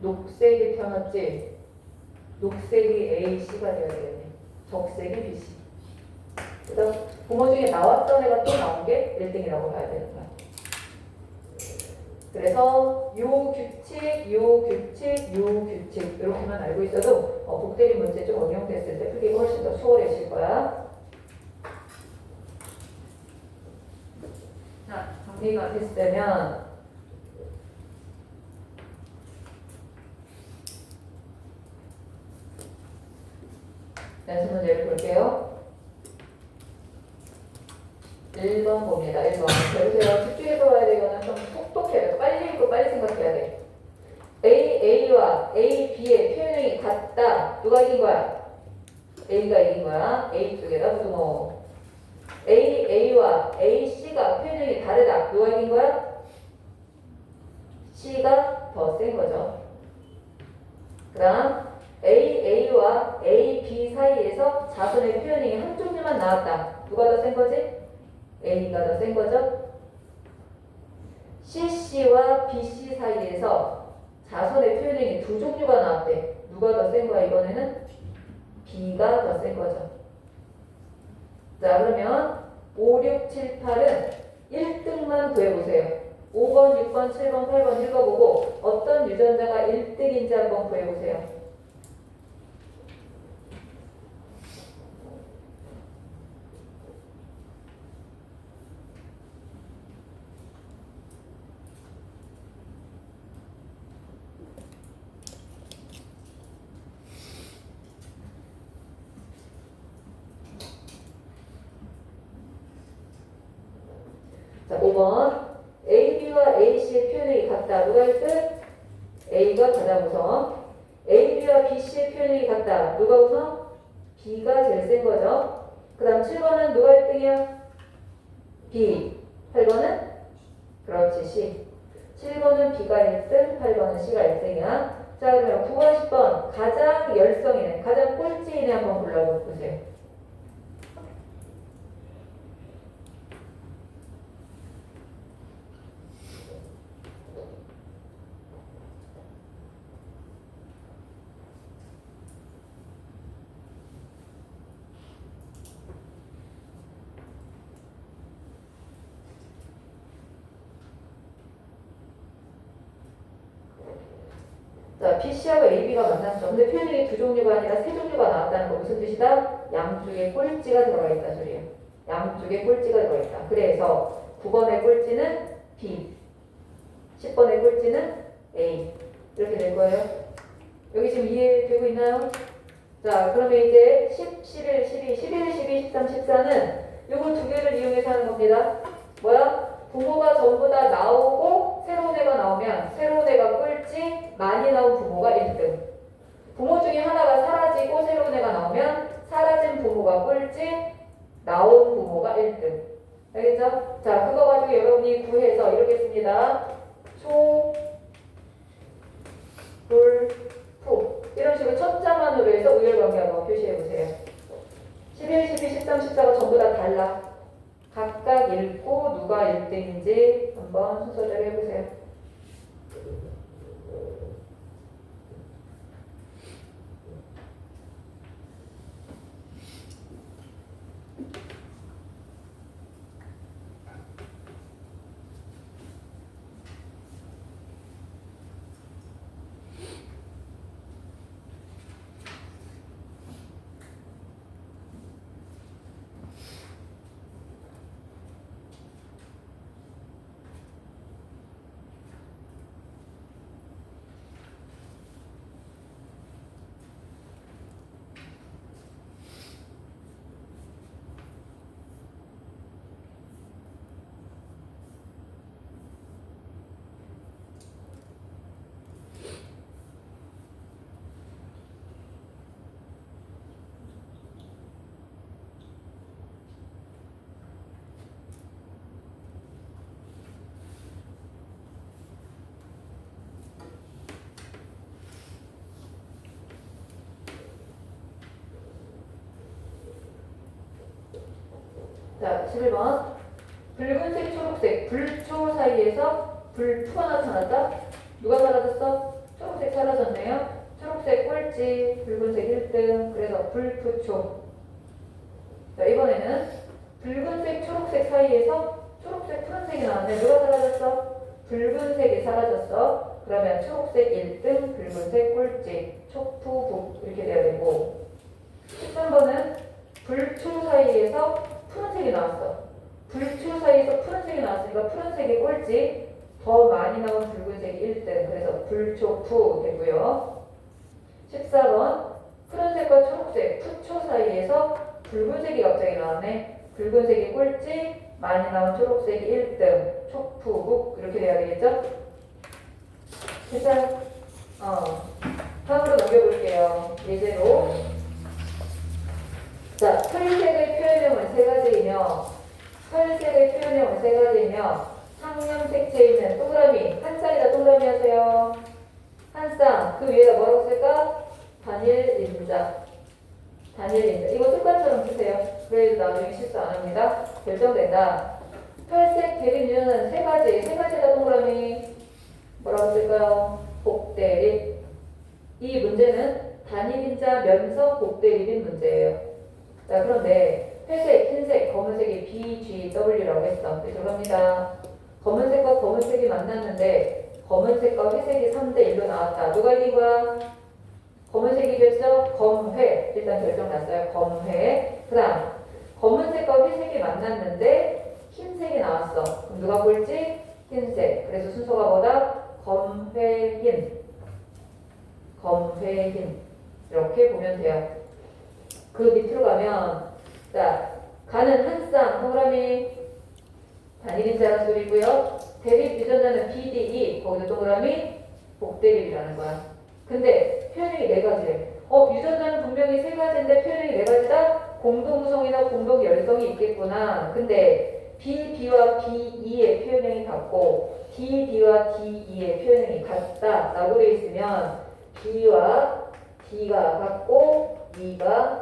[SPEAKER 1] 녹색이 태어났지? 녹색이 AC가 되어야 되겠네. 적색이 BC. 그래서 부모 중에 나왔던 애가 또 나온 게 1등이라고 봐야 되는 거야. 그래서 요 규칙, 요 규칙, 요 규칙 이렇게만 알고 있어도 복대리 문제 좀 응용됐을 때 풀기가 훨씬 더 수월해질 거야. 자, 정리가 됐으면 연습 문제를 볼게요. 1번 봅니다. 1번. 여기서요. 집중해서 봐야 되거나 좀 똑똑해야 돼. 빨리 읽고 빨리 생각해야 돼. A와 B의 표현이 같다. 누가 이긴 거야? A가 이긴 거야. A 쪽에다 부등호. A와 C가 표현이 다르다. 누가 이긴 거야? C가 더 센 거죠. 그 다음 A와 B 사이에서 자손의 표현이 한 종류만 나왔다. 누가 더 센 거지? A가 더 센 거죠. CC와 BC 사이에서 자손의 표현이 두 종류가 나왔대. 누가 더 센 거야? 이번에는 B가 더 센 거죠. 자, 그러면 5, 6, 7, 8은 1등만 구해보세요. 5번, 6번, 7번, 8번 읽어보고 어떤 유전자가 1등인지 한번 구해보세요. 자, 5번. AB와 AC의 표현이 같다. 누가 1등? A가 가장 우선. AB와 BC의 표현이 같다. 누가 우선? B가 제일 센 거죠. 그 다음 7번은 누가 1등이야? B. 8번은? 그렇지, C. 7번은 B가 1등, 8번은 C가 1등이야. 자, 그러면 9번, 10번. 가장 열성이네. 가장 꼴찌이네 한번 골라보세요. 자, BC하고 AB가 만났어. 근데 표현이 두 종류가 아니라 세 종류가 나왔다는 거 무슨 뜻이다? 양쪽에 꼴찌가 들어가 있다 소리예요. 양쪽에 꼴찌가 들어가 있다. 그래서 9번의 꼴찌는 B, 10번의 꼴찌는 A. 이렇게 될 거예요. 여기 지금 이해되고 있나요? 자, 그러면 이제 10, 11, 12, 11, 12, 13, 14는 요거 두 개를 이용해서 하는 겁니다. 뭐야? 부모가 전부 다 나오고 새로운 애가 나오면 새로운 애가 꼴찌, 많이 나온 부모가 1등. 부모 중에 하나가 사라지고 새로운 애가 나오면 사라진 부모가 꼴찌, 나온 부모가 1등. 알겠죠? 자, 그거 가지고 여러분이 구해서 이렇게 씁니다. 소, 불, 푸. 이런 식으로 첫 자만으로 해서 우열관계 한번 표시해보세요. 11, 12, 13, 14가 전부 다 달라. 각각 읽고 누가 1등인지 한번 순서대로 해보세요. 자, 11번. 붉은색, 초록색, 불초 사이에서 불초가 나타났다. 누가 사라졌어? 초록색 사라졌네요. 초록색 꼴찌, 붉은색 1등. 그래서 불푸초. 자, 이번에는 붉은색, 초록색 사이에서 초록색, 푸른색이 나왔네. 누가 사라졌어? 붉은색이 사라졌어. 그러면 초록색 1등, 붉은색 꼴찌, 촉푸북 이렇게 돼야 되고 13번은 불초 사이에서 푸른색이 나왔어. 불초 사이에서 푸른색이 나왔으니까 푸른색이 꼴찌, 더 많이 나온 붉은색이 1등. 그래서 불초푸 되고요. 14번 푸른색과 초록색, 푸초 사이에서 붉은색이 갑자기 나왔네. 붉은색이 꼴찌, 많이 나온 초록색이 1등, 촉푸북 이렇게 돼야 되겠죠? 됐어요? 다음으로 넘겨볼게요. 예제로. 자, 털색의 표현형은 세 가지이며, 털색의 표현형은 세 가지이며, 상념색채에 있는 동그라미, 한 쌍이다 동그라미 하세요. 한 쌍, 그 위에다 뭐라고 쓸까? 단일 인자. 단일 인자. 이거 습관처럼 쓰세요. 그래도 나중에 실수 안 합니다. 결정된다. 털색 대립 유형은 세 가지다 동그라미. 뭐라고 쓸까요? 복대립. 이 문제는 단일인자 면서 복대립인 문제예요. 자, 그런데 회색, 흰색, 검은색이 BGW라고 했어. 들어갑니다. 검은색과 검은색이 만났는데 검은색과 회색이 3대1로 나왔다. 누가 이긴 거야? 검은색이 이겼죠? 검회. 일단 결정 났어요. 검회. 그 다음 검은색과 회색이 만났는데 흰색이 나왔어. 그럼 누가 볼지? 흰색. 그래서 순서가 뭐다? 검회흰. 검회흰. 이렇게 보면 돼요. 그 밑으로 가면 자, 가는 한 쌍 동그라미 단일인자라는 소리고요. 대립 유전자는 BDE 거기도 동그라미 복대립이라는 거야. 근데 표현형이 네 가지래. 유전자는 분명히 세 가지인데 표현형이 네 가지다? 공동구성이나 공동열성이 있겠구나. 근데 BB와 BE의 표현형이 같고 DD와 DE의 표현형이 같다 라고 되어 있으면 B와 D가 같고 E가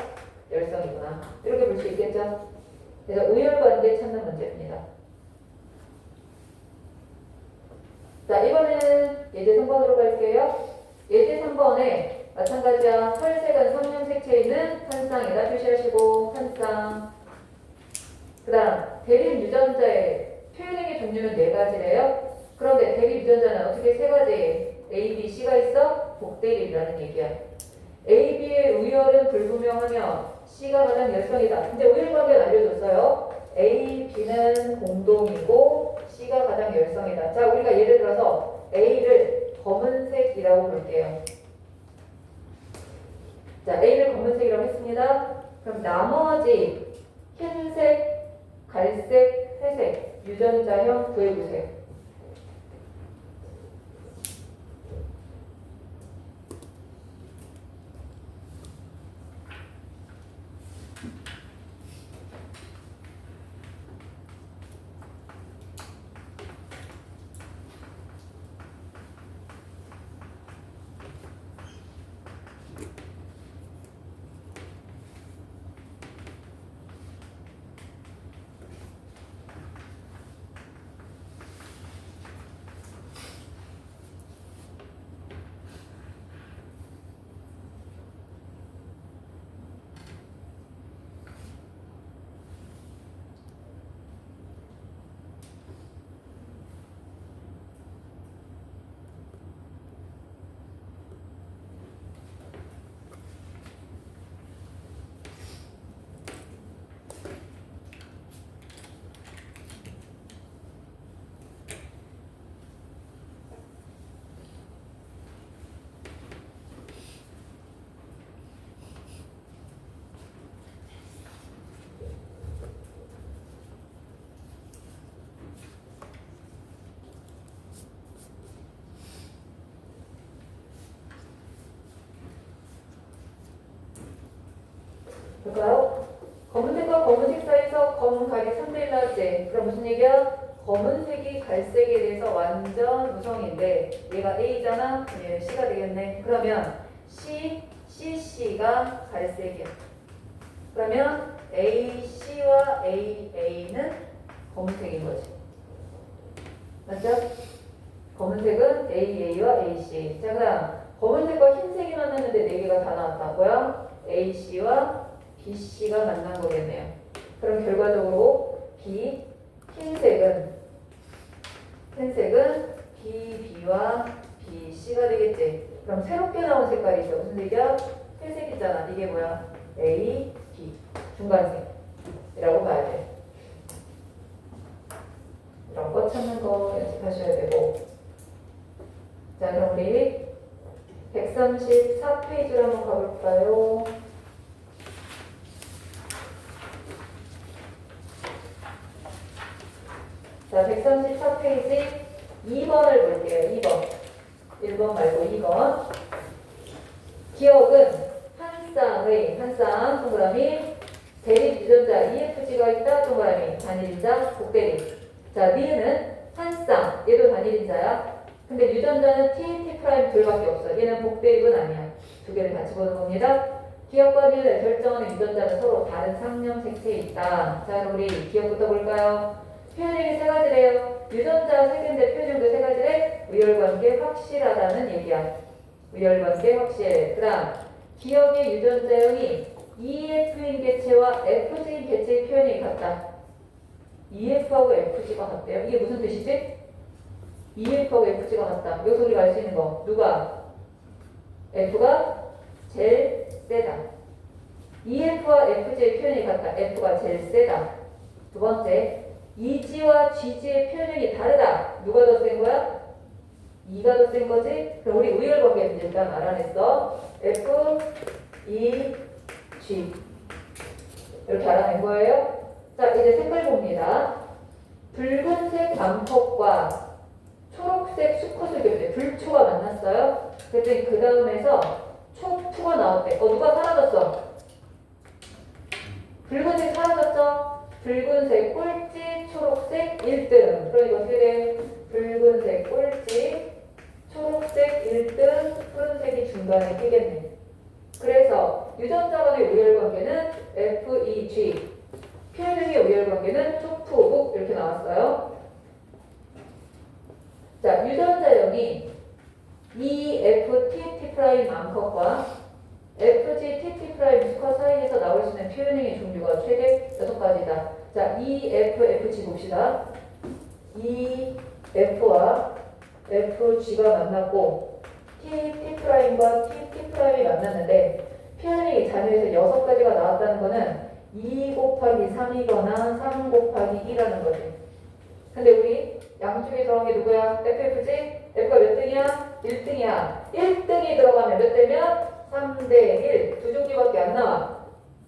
[SPEAKER 1] 열성이구나. 이렇게 볼 수 있겠죠? 그래서 의열관계 찾는 문제입니다. 자, 이번에는 예제 3번으로 갈게요. 예제 3번에 마찬가지야. 털색은 삼형색채에 있는 한 쌍에다 표시하시고 한 쌍. 그 다음 대립 유전자의 표현형의 종류는 네 가지래요. 그런데 대립 유전자는 어떻게 세 가지 A, B, C가 있어? 복대립이라는 얘기야. A, B의 우열은 불분명하며 C가 가장 열성이다. 근데 우열관계는 알려줬어요. A, B는 공동이고 C가 가장 열성이다. 자, 우리가 예를 들어서 A를 검은색이라고 볼게요. 자, A를 검은색이라고 했습니다. 그럼 나머지 흰색, 갈색, 회색, 유전자형 구해보세요. 볼까요? 검은색과 검은색 사이에서 검은갈이 3대1 나왔지. 그럼 무슨 얘기야? 검은색이 갈색에 대해서 완전 우성인데 얘가 A잖아? 얘는 C가 되겠네. 그러면 CC가 갈색이야. 그러면 AC와 AA는 검은색인 거지. 맞죠? 검은색은 AA와 AC. 자, 그 다음 검은색과 흰색이 만났는데 4개가 다 나왔다고요? AC와 BC가 만난 거겠네요. 그럼 결과적으로 흰색은 BB와 BC가 되겠지. 그럼 새롭게 나온 색깔이 있어. 무슨 색이야? 회색 있잖아. 이게 뭐야? A, B. 중간색이라고 봐야 돼. 이런 거 찾는 거 연습하셔야 되고. 자, 그럼 우리 134페이지로 한번 가볼까요? 자, 134페이지 2번을 볼게요. 2번. 1번 말고 2번. 기억은 한 쌍, 동그라미, 대립 유전자 EFG가 있다, 동그라미, 단일인자, 곡대립. 자, 니은은 한 쌍, 얘도 단일인자야. 근데 유전자는 T 프라임 둘밖에 없어. 얘는 복대립은 아니야. 두 개를 같이 보는 겁니다. 기억과 니은을 결정하는 유전자는 서로 다른 상념 색채에 있다. 자, 그럼 우리 기억부터 볼까요? 표현형이 3가지래요. 유전자 3개인데 표현형도 3가지래. 우열관계 확실하다는 얘기야. 우열관계 확실. 그 다음 기억의 유전자형이 EF인 개체와 FG인 개체의 표현이 같다. EF하고 FG가 같대요. 이게 무슨 뜻이지? EF하고 FG가 같다. 여기서 우리가 알 수 있는 거. 누가? F가 제일 세다. EF와 FG의 표현이 같다. F가 제일 세다. 두 번째, EG와 GG의 표현이 다르다. 누가 더 센 거야? E가 더 센 거지? 그럼 우리 우열관계는 일단 알아냈어. F, E, G. 이렇게 알아낸 거예요. 자, 이제 색깔 봅니다. 붉은색 암컷과 초록색 수컷을 교대 불초가 만났어요. 그랬더니 그 다음에서 초푸가 나왔대. 누가 사라졌어? 붉은색 사라졌죠? 붉은색 꼴찌, 초록색 1등. 그러니까 어떻게 돼? 붉은색 꼴찌, 초록색 1등, 푸른색이 중간에 끼겠네. 그래서 유전자 간의 우열관계는 FEG. 표현형의 우열관계는 초푸, 북 이렇게 나왔어요. 자, 유전자형이 EFTT' 암컷과 FGTT' 수컷 사이에서 나올 수 있는 표현형의 종류가 최대 6가지다. 자, EFFG 봅시다. EF와 FG가 만났고 TT'과 TT'이 만났는데 표현형이 자녀에서 6가지가 나왔다는 거는 2 곱하기 3이거나 3 곱하기 2라는 거지. 근데 우리 양쪽에 들어간 게 누구야? FFG? F가 몇 등이야? 1등이야. 1등이 들어가면 몇 대면? 3대 1. 두 종류밖에 안 나와.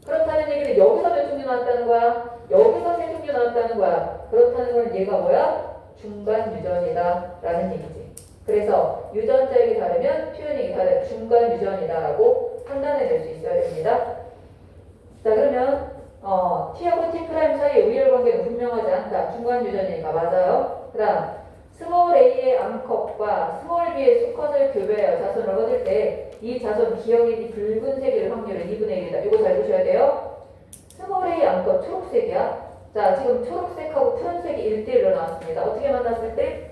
[SPEAKER 1] 그렇다는 얘기는 여기서 몇 종류 나왔다는 거야? 여기서 3종류 나왔다는 거야. 그렇다는 건 얘가 뭐야? 중간 유전이다 라는 얘기지. 그래서 유전자형이 다르면 표현이 다른 중간 유전이다 라고 판단해낼 수 있어야 됩니다. 자, 그러면 T하고 T' 사이의 우열관계는 분명하지 않다. 중간 유전이니까 맞아요. 그 다음 스몰 a의 암컷과 스몰 b의 수컷을 교배하여 자손을 얻을 때 이 자손 기억이 붉은색일 확률은 2분의 1이다. 이거 잘 보셔야 돼요. 스몰 a 암컷 초록색이야. 자, 지금 초록색하고 푸른색이 1대1로 나왔습니다. 어떻게 만났을 때?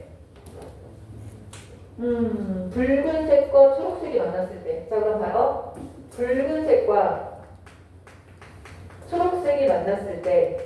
[SPEAKER 1] 붉은색과 초록색이 만났을 때. 자, 그럼 봐요. 붉은색과 초록색이 만났을 때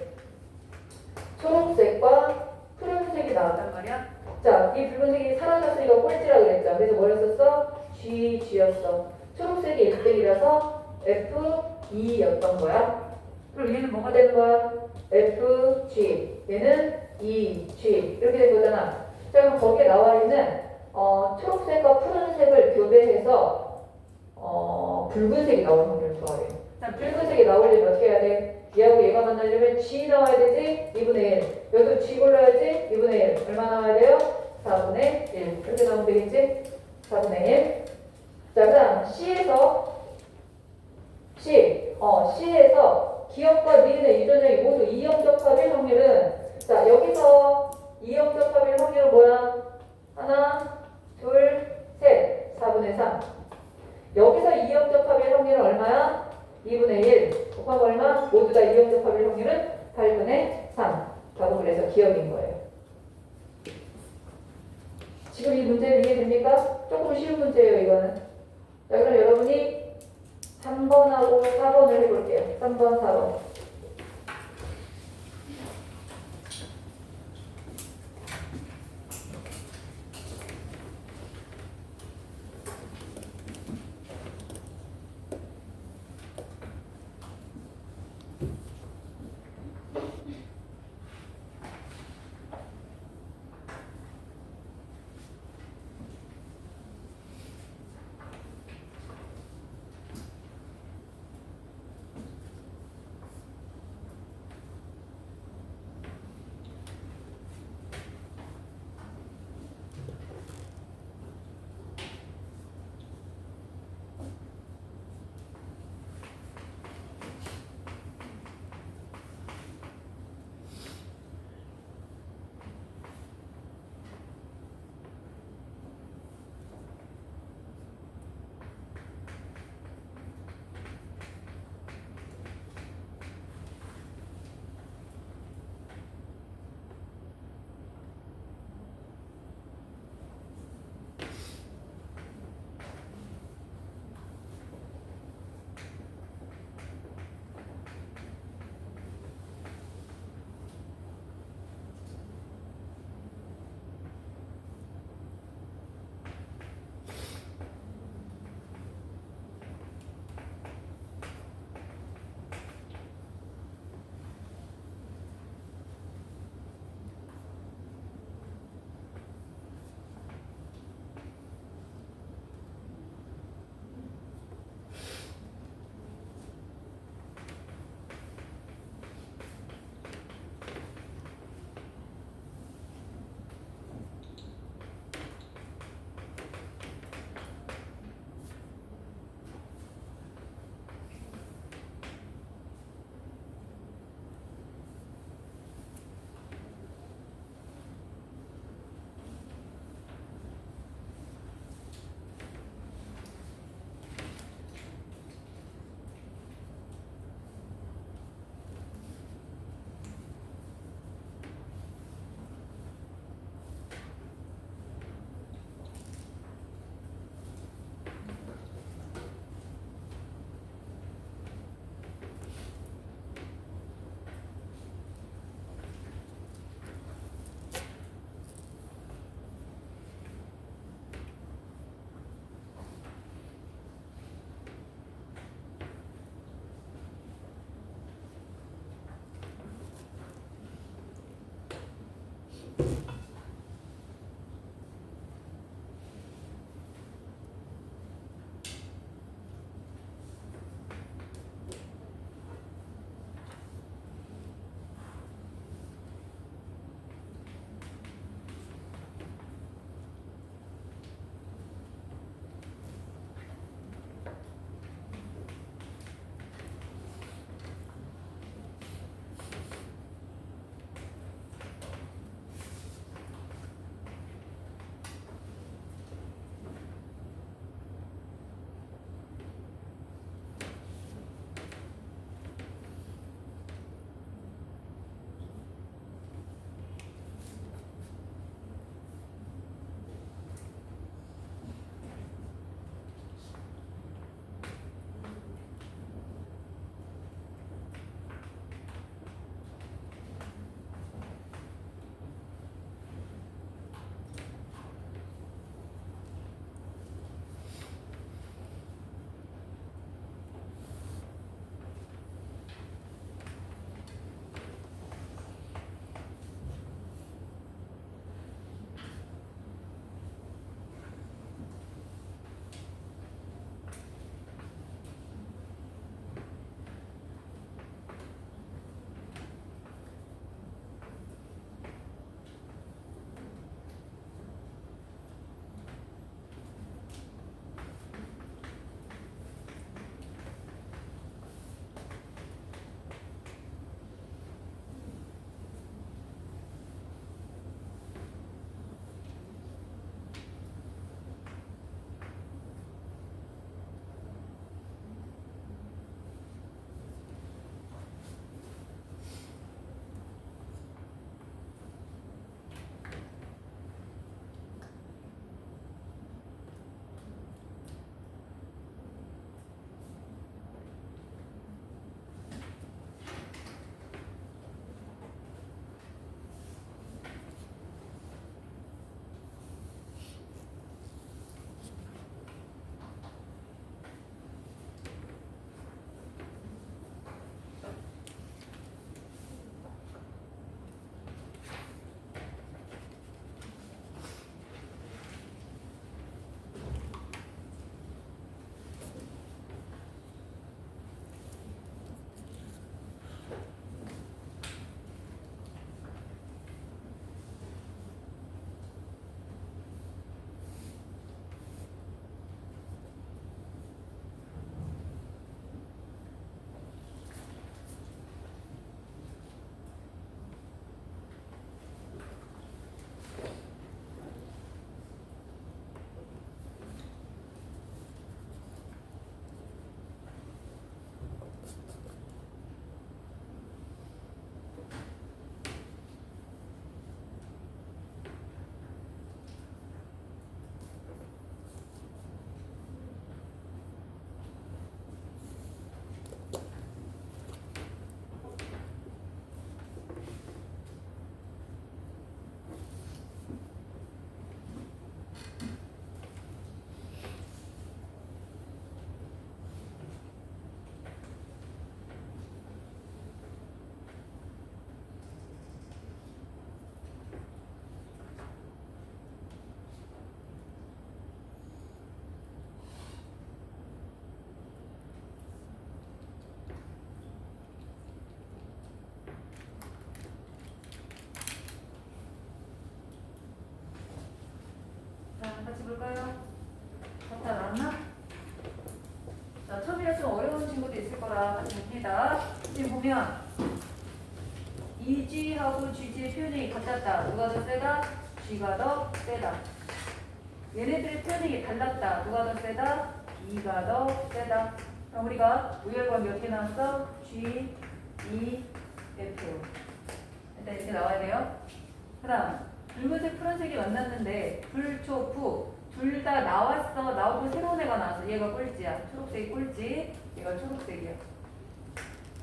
[SPEAKER 1] 초록색과 푸른색이 나왔단 말이야. 자, 이 붉은색이 사라졌으니까 꼴찌라고 그랬죠. 그래서 뭐였었어? GG였어. 초록색이 1등이라서 FE였던 거야. 그럼 얘는 뭐가 되는 거야? FG. 얘는 EG. 이렇게 된 거잖아. 자, 그럼 거기에 나와 있는 초록색과 푸른색을 교배해서 붉은색이 나올 확률을 구하래요. 붉은색이 나오려면 어떻게 해야 돼? 얘하고 얘가 만나려면 G 나와야 되지? 2분의 1. 여기도 G 골라야지? 2분의 1. 얼마 나와야 돼요? 4분의 1. 이렇게 나오면 되겠지? 4분의 1. 자, 그 다음 C에서 기억과 니은의 유전형이 모두 이형접합일 확률은, 자, 여기서 이형접합일 확률은 뭐야? 하나, 둘, 셋. 4분의 3. 여기서 이형접합일 확률은 얼마야? 2분의 1 곱하면 얼마? 모두 다 이형접합 지금 이 문제 이해됩니까? 조금 쉬운 문제예요, 이거는. 자, 그럼 여러분이 3번하고 4번을 해볼게요. 3번, 4번. 볼까요? 다 나왔나? 자, 처음이라 좀 어려운 친구도 있을 거라 같이 봅니다. 지금 보면 EG하고 GG의 표현이 같았다. 누가 더 세다? G가 더 세다. 얘네들의 표현이 달랐다. 누가 더 세다? E가 더 세다. 그럼 우리가 우열관계 어떻게 나왔어? G, E, F. 일단 이렇게 나와야 돼요. 그 다음 붉은색, 푸른색이 만났는데 불초프 둘 다 나왔어. 나오고 새로운 애가 나왔어. 얘가 꼴찌야. 초록색이 꼴찌. 얘가 초록색이야.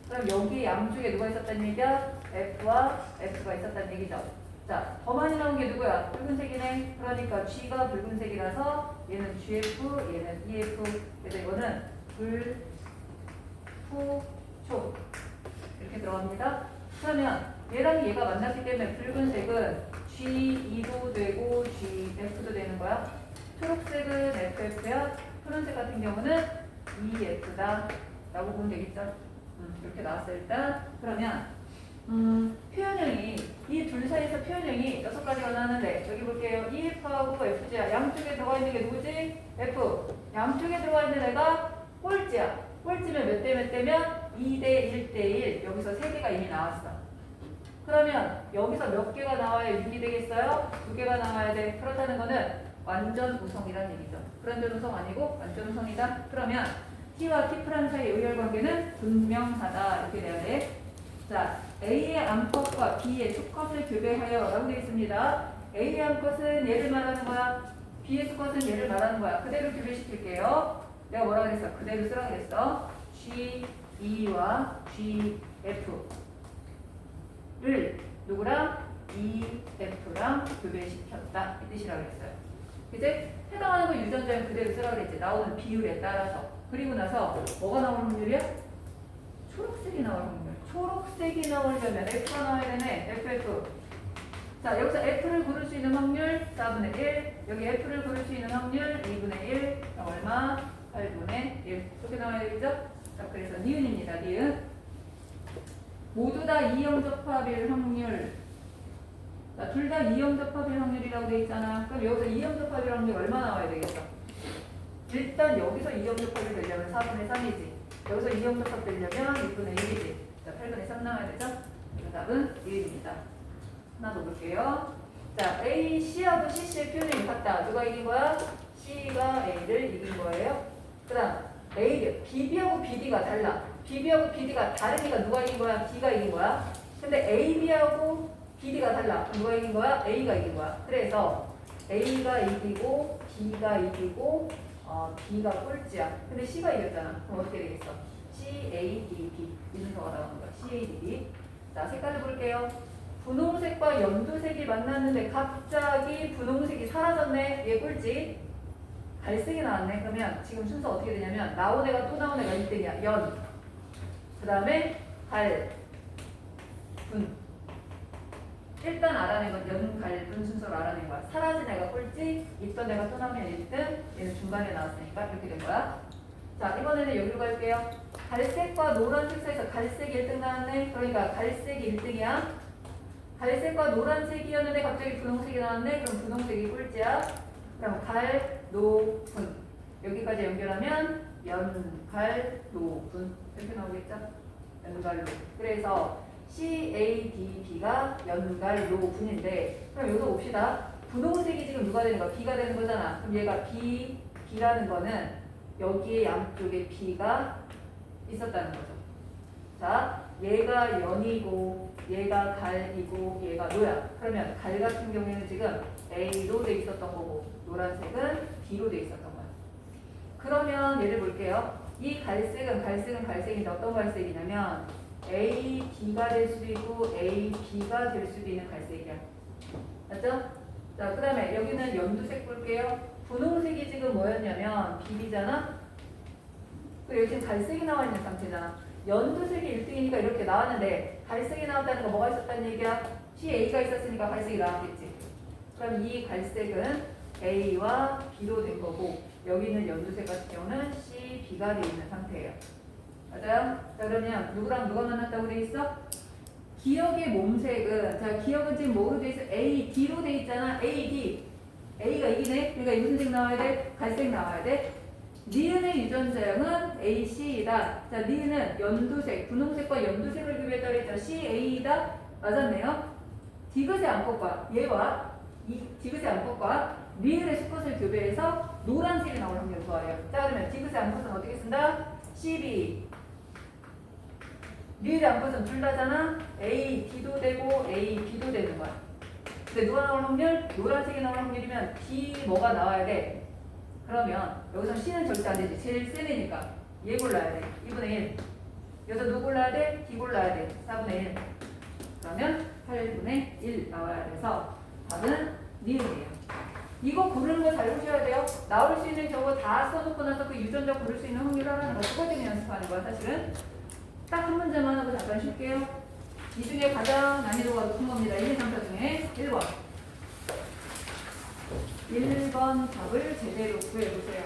[SPEAKER 1] 그럼 여기 양쪽에 누가 있었다는 얘기야? F와 F가 있었다는 얘기죠. 자, 더 많이 나온 게 누구야? 붉은색이네. 그러니까 G가 붉은색이라서 얘는 GF, 얘는 EF. 그래서 이거는 불, 푸, 초 이렇게 들어갑니다. 그러면 얘랑 얘가 만났기 때문에 붉은색은 G2도 되고 GF도 되는 거야. 초록색은 FF야. 푸른색 같은 경우는 EF다 라고 보면 되겠죠. 이렇게 나왔어요. 일단 그러면 표현형이 이 둘 사이에서 표현형이 6가지가 나왔는데 여기 볼게요. EF하고 FG야. 양쪽에 들어가 있는 게 누구지? F. 양쪽에 들어가 있는 애가 꼴찌야. 꼴찌면 몇 대 몇 대면 2대 1대 1. 여기서 3개가 이미 나왔어. 그러면 여기서 몇 개가 나와야 6이 되겠어요? 2개가 나와야 돼. 그렇다는 거는 완전 우성이라는 얘기죠. 불완전 우성 아니고 완전 우성이다. 그러면 T와 T' 사이의 의열관계는 분명하다. 이렇게 돼야 돼. 자, A의 암컷과 B의 수컷을 교배하여 라고 되어 있습니다. A의 암컷은 얘를 말하는 거야. B의 수컷은 얘를 말하는 거야. 그대로 교배시킬게요. 내가 뭐라 그랬어? 그대로 쓰라 그랬어. G, E와 G, F를 누구랑? E, F랑 교배시켰다. 이 뜻이라고 그랬어요. 이제 해당하는 거 유전자는 그대로 쓰라 그랬지. 나오는 비율에 따라서. 그리고 나서 뭐가 나오는 확률이야? 초록색이 나올 확률. 초록색이 나오려면 F가 나와야 되네. FF. 자, 여기서 F를 고를 수 있는 확률 4분의 1. 여기 F를 고를 수 있는 확률 2분의 1. 얼마? 8분의 1. 이렇게 나와야 되겠죠? 자, 그래서 니은입니다. 니은. 모두 다 이형 접합일 확률. 자, 둘 다 이형 접합일 확률이라고 돼 있잖아. 그럼 여기서 이형 접합일 확률 얼마 나와야 되겠어? 일단 여기서 이형 접합이 되려면 4분의 3이지. 여기서 이형 접합 되려면 6분의 1이지. 자, 8분의 3 나와야 되죠? 그 답은 1입니다. 하나 더 볼게요. 자, A, C하고 CC의 표현이 같다. 누가 이긴 거야? C가 A를 이긴 거예요. 그 다음 A, BB하고 BD가 달라. BB하고 BD가 다르니까 누가 이긴 거야? D가 이긴 거야. 근데 AB하고 BD가 달라. 누가 이긴 거야? A가 이긴 거야. 그래서 A가 이기고 B가 이기고 B가 꼴찌야. 근데 C가 이겼잖아. 그럼 어떻게 되겠어? C, A, D, B 이 순서가 나오는 거야. C, A, D, B. 자, 색깔을 볼게요. 분홍색과 연두색이 만났는데 갑자기 분홍색이 사라졌네. 얘 꼴찌. 갈색이 나왔네. 그러면 지금 순서 어떻게 되냐면 나온 애가 또 나온 애가 1등이야. 연. 그 다음에 갈, 분. 일단 알아낸 건 연, 갈, 분 순서로 알아낸 거야. 사라진 애가 꼴찌, 있던 애가 또 나오면 1등, 얘는 중간에 나왔으니까 이렇게 된 거야. 자, 이번에는 여기로 갈게요. 갈색과 노란색 사이에서 갈색이 1등 나왔네. 그러니까 갈색이 1등이야. 갈색과 노란색이었는데 갑자기 분홍색이 나왔네. 그럼 분홍색이 꼴찌야. 그럼 갈, 노, 분. 여기까지 연결하면 연, 갈, 노, 분. 이렇게 나오겠죠? 연갈로. 그래서 C, A, D, B가 연갈로 분인데 그럼 여기서 봅시다. 분홍색이 지금 누가 되는 거야? B가 되는 거잖아. 그럼 얘가 B, B라는 거는 여기에 양쪽에 B가 있었다는 거죠. 자, 얘가 연이고 얘가 갈이고 얘가 노야. 그러면 갈 같은 경우에는 지금 A로 돼 있었던 거고 노란색은 B로 돼 있었던 거야. 그러면 얘를 볼게요. 이 갈색인데 어떤 갈색이냐면 A, D가 될 수도 있고 A, B가 될 수도 있는 갈색이야. 맞죠? 자, 그 다음에 여기는 연두색 볼게요. 분홍색이 지금 뭐였냐면 BB잖아? 그리고 여기 지금 갈색이 나와 있는 상태잖아. 연두색이 1등이니까 이렇게 나왔는데 갈색이 나왔다는 거 뭐가 있었다는 얘기야? CA가 있었으니까 갈색이 나왔겠지. 그럼 이 갈색은 A와 B로 된 거고 여기 있는 연두색 같은 경우는 C, B가 되어 있는 상태예요. 맞아요? 자, 그러면 누구랑 누가 만났다고 돼 있어? 기억의 몸색은 자, 기억은 지금 뭐로 돼 있어? A, D로 돼 있잖아. A, D. A가 이기네. 그러니까 이 무슨 색 나와야 돼? 갈색 나와야 돼. 니은의 유전자형은 AC이다. 자, 니은은 연두색, 분홍색과 연두색을 구별했다고 했죠. CA이다. 맞았네요. 디귿의 암컷과 얘와 이 디귿의 암컷과 리을의 수컷을 교배해서 노란색이 나올 확률이 좋아요. 자, 그러면 디귿의 암컷은 어떻게 쓴다? CB. 리을의 암컷은 둘 다잖아. A, D도 되고 A, B도 되는 거야. 근데 누가 나올 확률? 노란색이 나올 확률이면 D 뭐가 나와야 돼? 그러면 여기서 C는 절대 안 되지. 제일 센 애니까 얘 골라야 돼. 2분의 1. 여기서 누구 골라야 돼? D 골라야 돼. 4분의 1. 그러면 8분의 1 나와야 돼서 답은 니은이에요. 이거 고르는 거 잘 보셔야 돼요. 나올 수 있는 경우 다 써놓고 나서 그 유전자 고를 수 있는 확률을 하라는 거. 그거 좀 연습하는 거야 사실은. 딱 한 문제만 하고 잠깐 쉴게요. 이 중에 가장 난이도가 높은 겁니다. 1, 2, 3, 4 중에 1번. 1번 답을 제대로 구해보세요.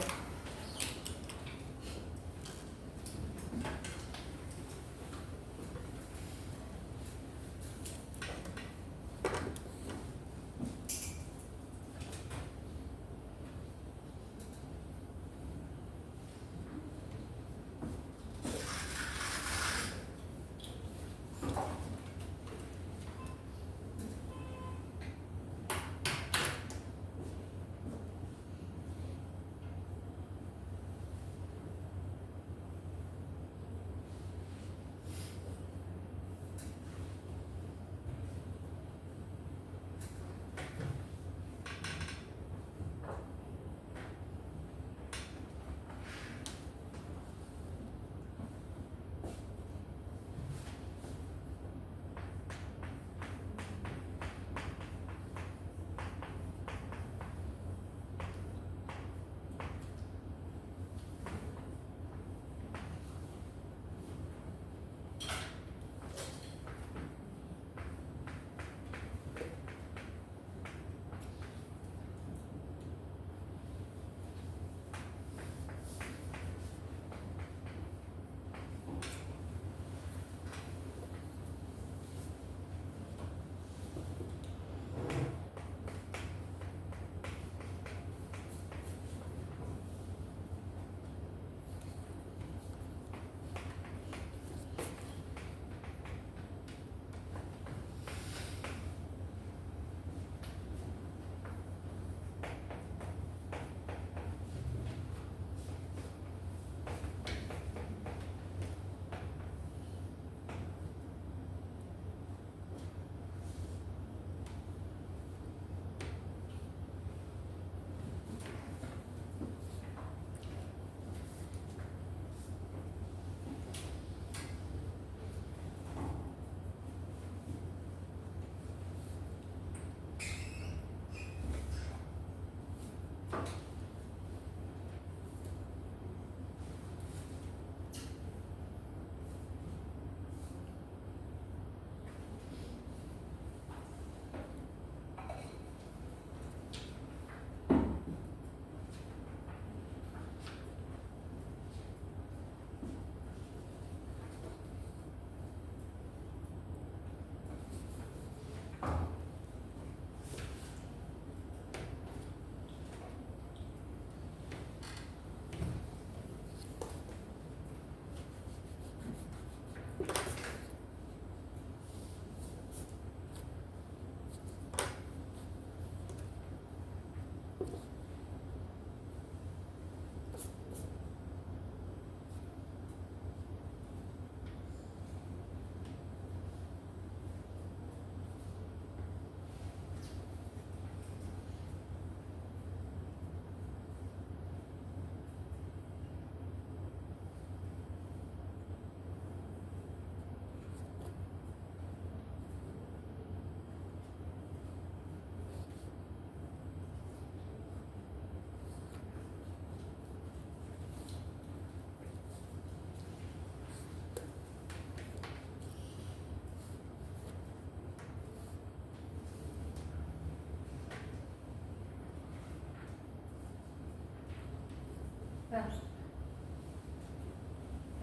[SPEAKER 1] 자,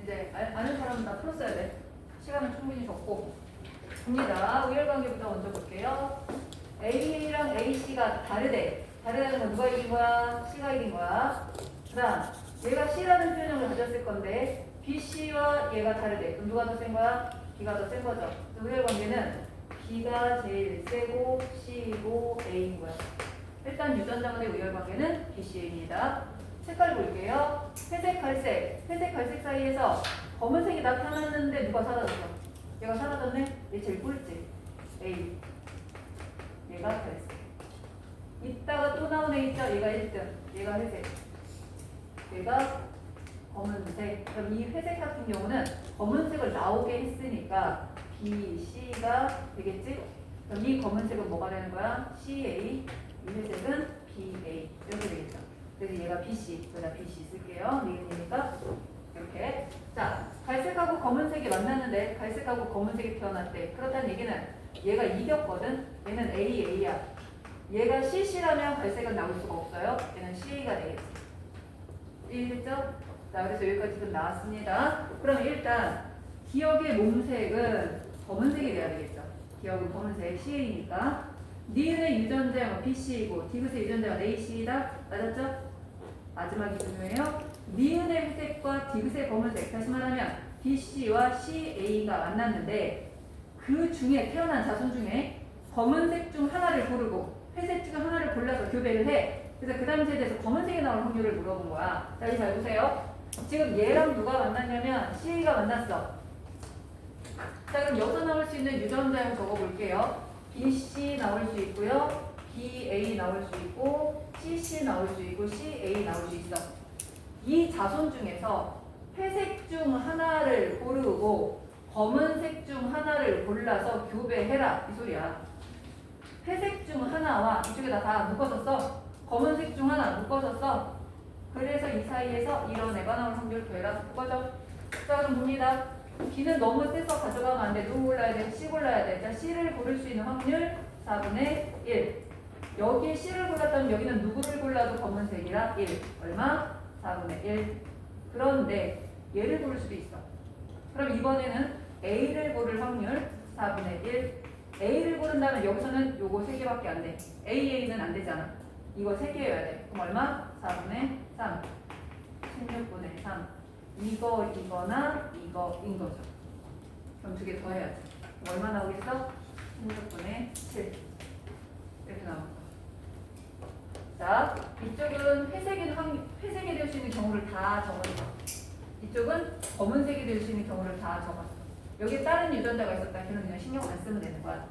[SPEAKER 1] 이제 아는 사람은 다 풀었어야 돼. 시간은 충분히 줬고. 봅니다. 우열관계부터 먼저 볼게요. A랑 AC가 다르대.
[SPEAKER 2] 다르다는 건 누가 이긴 거야? C가 이긴 거야. 그 다음 얘가 C라는 표현을 가졌을 건데 BC와 얘가 다르대. 그럼 누가 더 센 거야? B가 더 센 거죠. 우열 관계는 B가 제일 세고 C고 A인 거야. 일단 유전자 간의 우열 관계는 BCA입니다. 색깔 볼게요. 회색, 갈색. 회색, 갈색 사이에서 검은색이 나타났는데 누가 사라졌어? 얘가 사라졌네? 얘 제일 꿀지. A. 얘가 갈색. 이따가 또 나온 애 있죠? 얘가 1등. 얘가 회색. 얘가 검은색. 그럼 이 회색 같은 경우는 검은색을 나오게 했으니까 B, C가 되겠지? 그럼 이 검은색은 뭐가 되는 거야? CA. 이 회색은 BA. 이렇게 되겠죠. 그래서 얘가 BC. 여기다 BC 쓸게요. 니은이니까. 이렇게. 자, 갈색하고 검은색이 만났는데 갈색하고 검은색이 태어났대. 그렇다는 얘기는 얘가 이겼거든. 얘는 AA야. 얘가 CC라면 갈색은 나올 수가 없어요. 얘는 CA가 되겠지. 이해됐죠? 자, 그래서 여기까지 지금 나왔습니다. 그럼 일단 기억의 몸색은 검은색이 돼야 되겠죠. 기억은 검은색 CA니까. 니은의 유전자는 BC이고 디귿의 유전자는 AC이다. 맞았죠? 마지막이 중요해요. 니은의 회색과 디귿의 검은색. 다시 말하면 BC와 CA가 만났는데 그 중에 태어난 자손 중에 검은색 중 하나를 고르고 회색 중 하나를 골라서 교배를 해. 그래서 그 다음 세대에서 검은색이 나올 확률을 물어본 거야. 자, 잘 보세요. 지금 얘랑 누가 만났냐면 CA가 만났어. 자, 그럼 여기서 나올 수 있는 유전자형 적어볼게요. BC 나올 수 있고요. BA 나올 수 있고 CC 나올 수 있고 CA 나올 수 있어. 이 자손 중에서 회색 중 하나를 고르고 검은색 중 하나를 골라서 교배해라. 이 소리야. 회색 중 하나와 이쪽에다 다 묶어서 써. 검은색 중 하나 묶어서 써. 그래서 이 사이에서 이런 애가 나올 확률 구해라. 묶어줘. 자, 그럼 봅니다. B는 너무 세서 가져가면 안 돼. 누구 골라야 돼? C 골라야 돼. 자, C를 고를 수 있는 확률 4분의 1. 여기에 C를 골랐다면 여기는 누구를 골라도 검은색이라 1. 얼마? 4분의 1. 그런데 얘를 고를 수도 있어. 그럼 이번에는 A를 고를 확률 4분의 1. A를 고른다면 여기서는 요거 3개밖에 안 돼. AA는 안 되잖아. 이거 3개여야 돼. 그럼 얼마? 4분의 3. 16분의 3. 이거나 이거인 거죠. 그럼 2개 더 해야지. 그럼 얼마 나오겠어? 16분의 7. 이렇게 나올 거야. 자, 이쪽은 회색이 될 수 있는 경우를 다 적었어. 이쪽은 검은색이 될 수 있는 경우를 다 적었어. 여기 다른 유전자가 있었다. 걔는 그냥 신경 안 쓰면 되는 거야.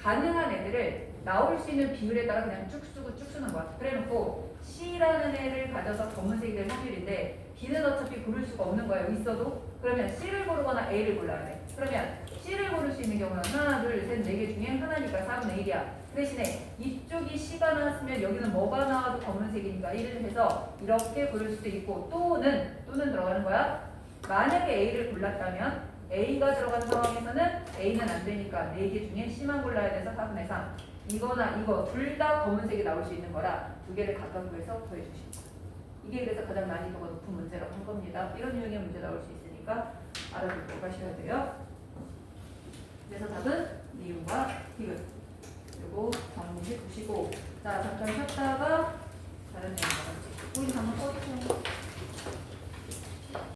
[SPEAKER 2] 가능한 애들을 나올 수 있는 비율에 따라 그냥 쭉 쓰고 쭉 쓰는 거야. 그래놓고 C라는 애를 가져서 검은색이 될 확률인데 B는 어차피 고를 수가 없는 거야. 여기 있어도. 그러면 C를 고르거나 A를 골라야 돼. 그러면 C를 고를 수 있는 경우는 하나, 둘, 셋, 4개 중에 하나니까 4분의 1이야. 그 대신에 이쪽이 C가 나왔으면 여기는 뭐가 나와도 검은색이니까 1을 해서 이렇게 고를 수도 있고 또는 들어가는 거야. 만약에 A를 골랐다면 A가 들어간 상황에서는 A는 안 되니까 4개 중에 C만 골라야 돼서 4분의 3. 이거나 이거 둘 다 검은색이 나올 수 있는 거라 2개를 각각 구해서 더해주시면 돼요. 이게 그래서 가장 난이도가 높은 문제라고 한 겁니다. 이런 유형의 문제 나올 수 있으니까 알아두고 가셔야 돼요. 그래서 답은 니은과 디귿. 그리고 정리해 두시고 자, 잠깐 쉬었다가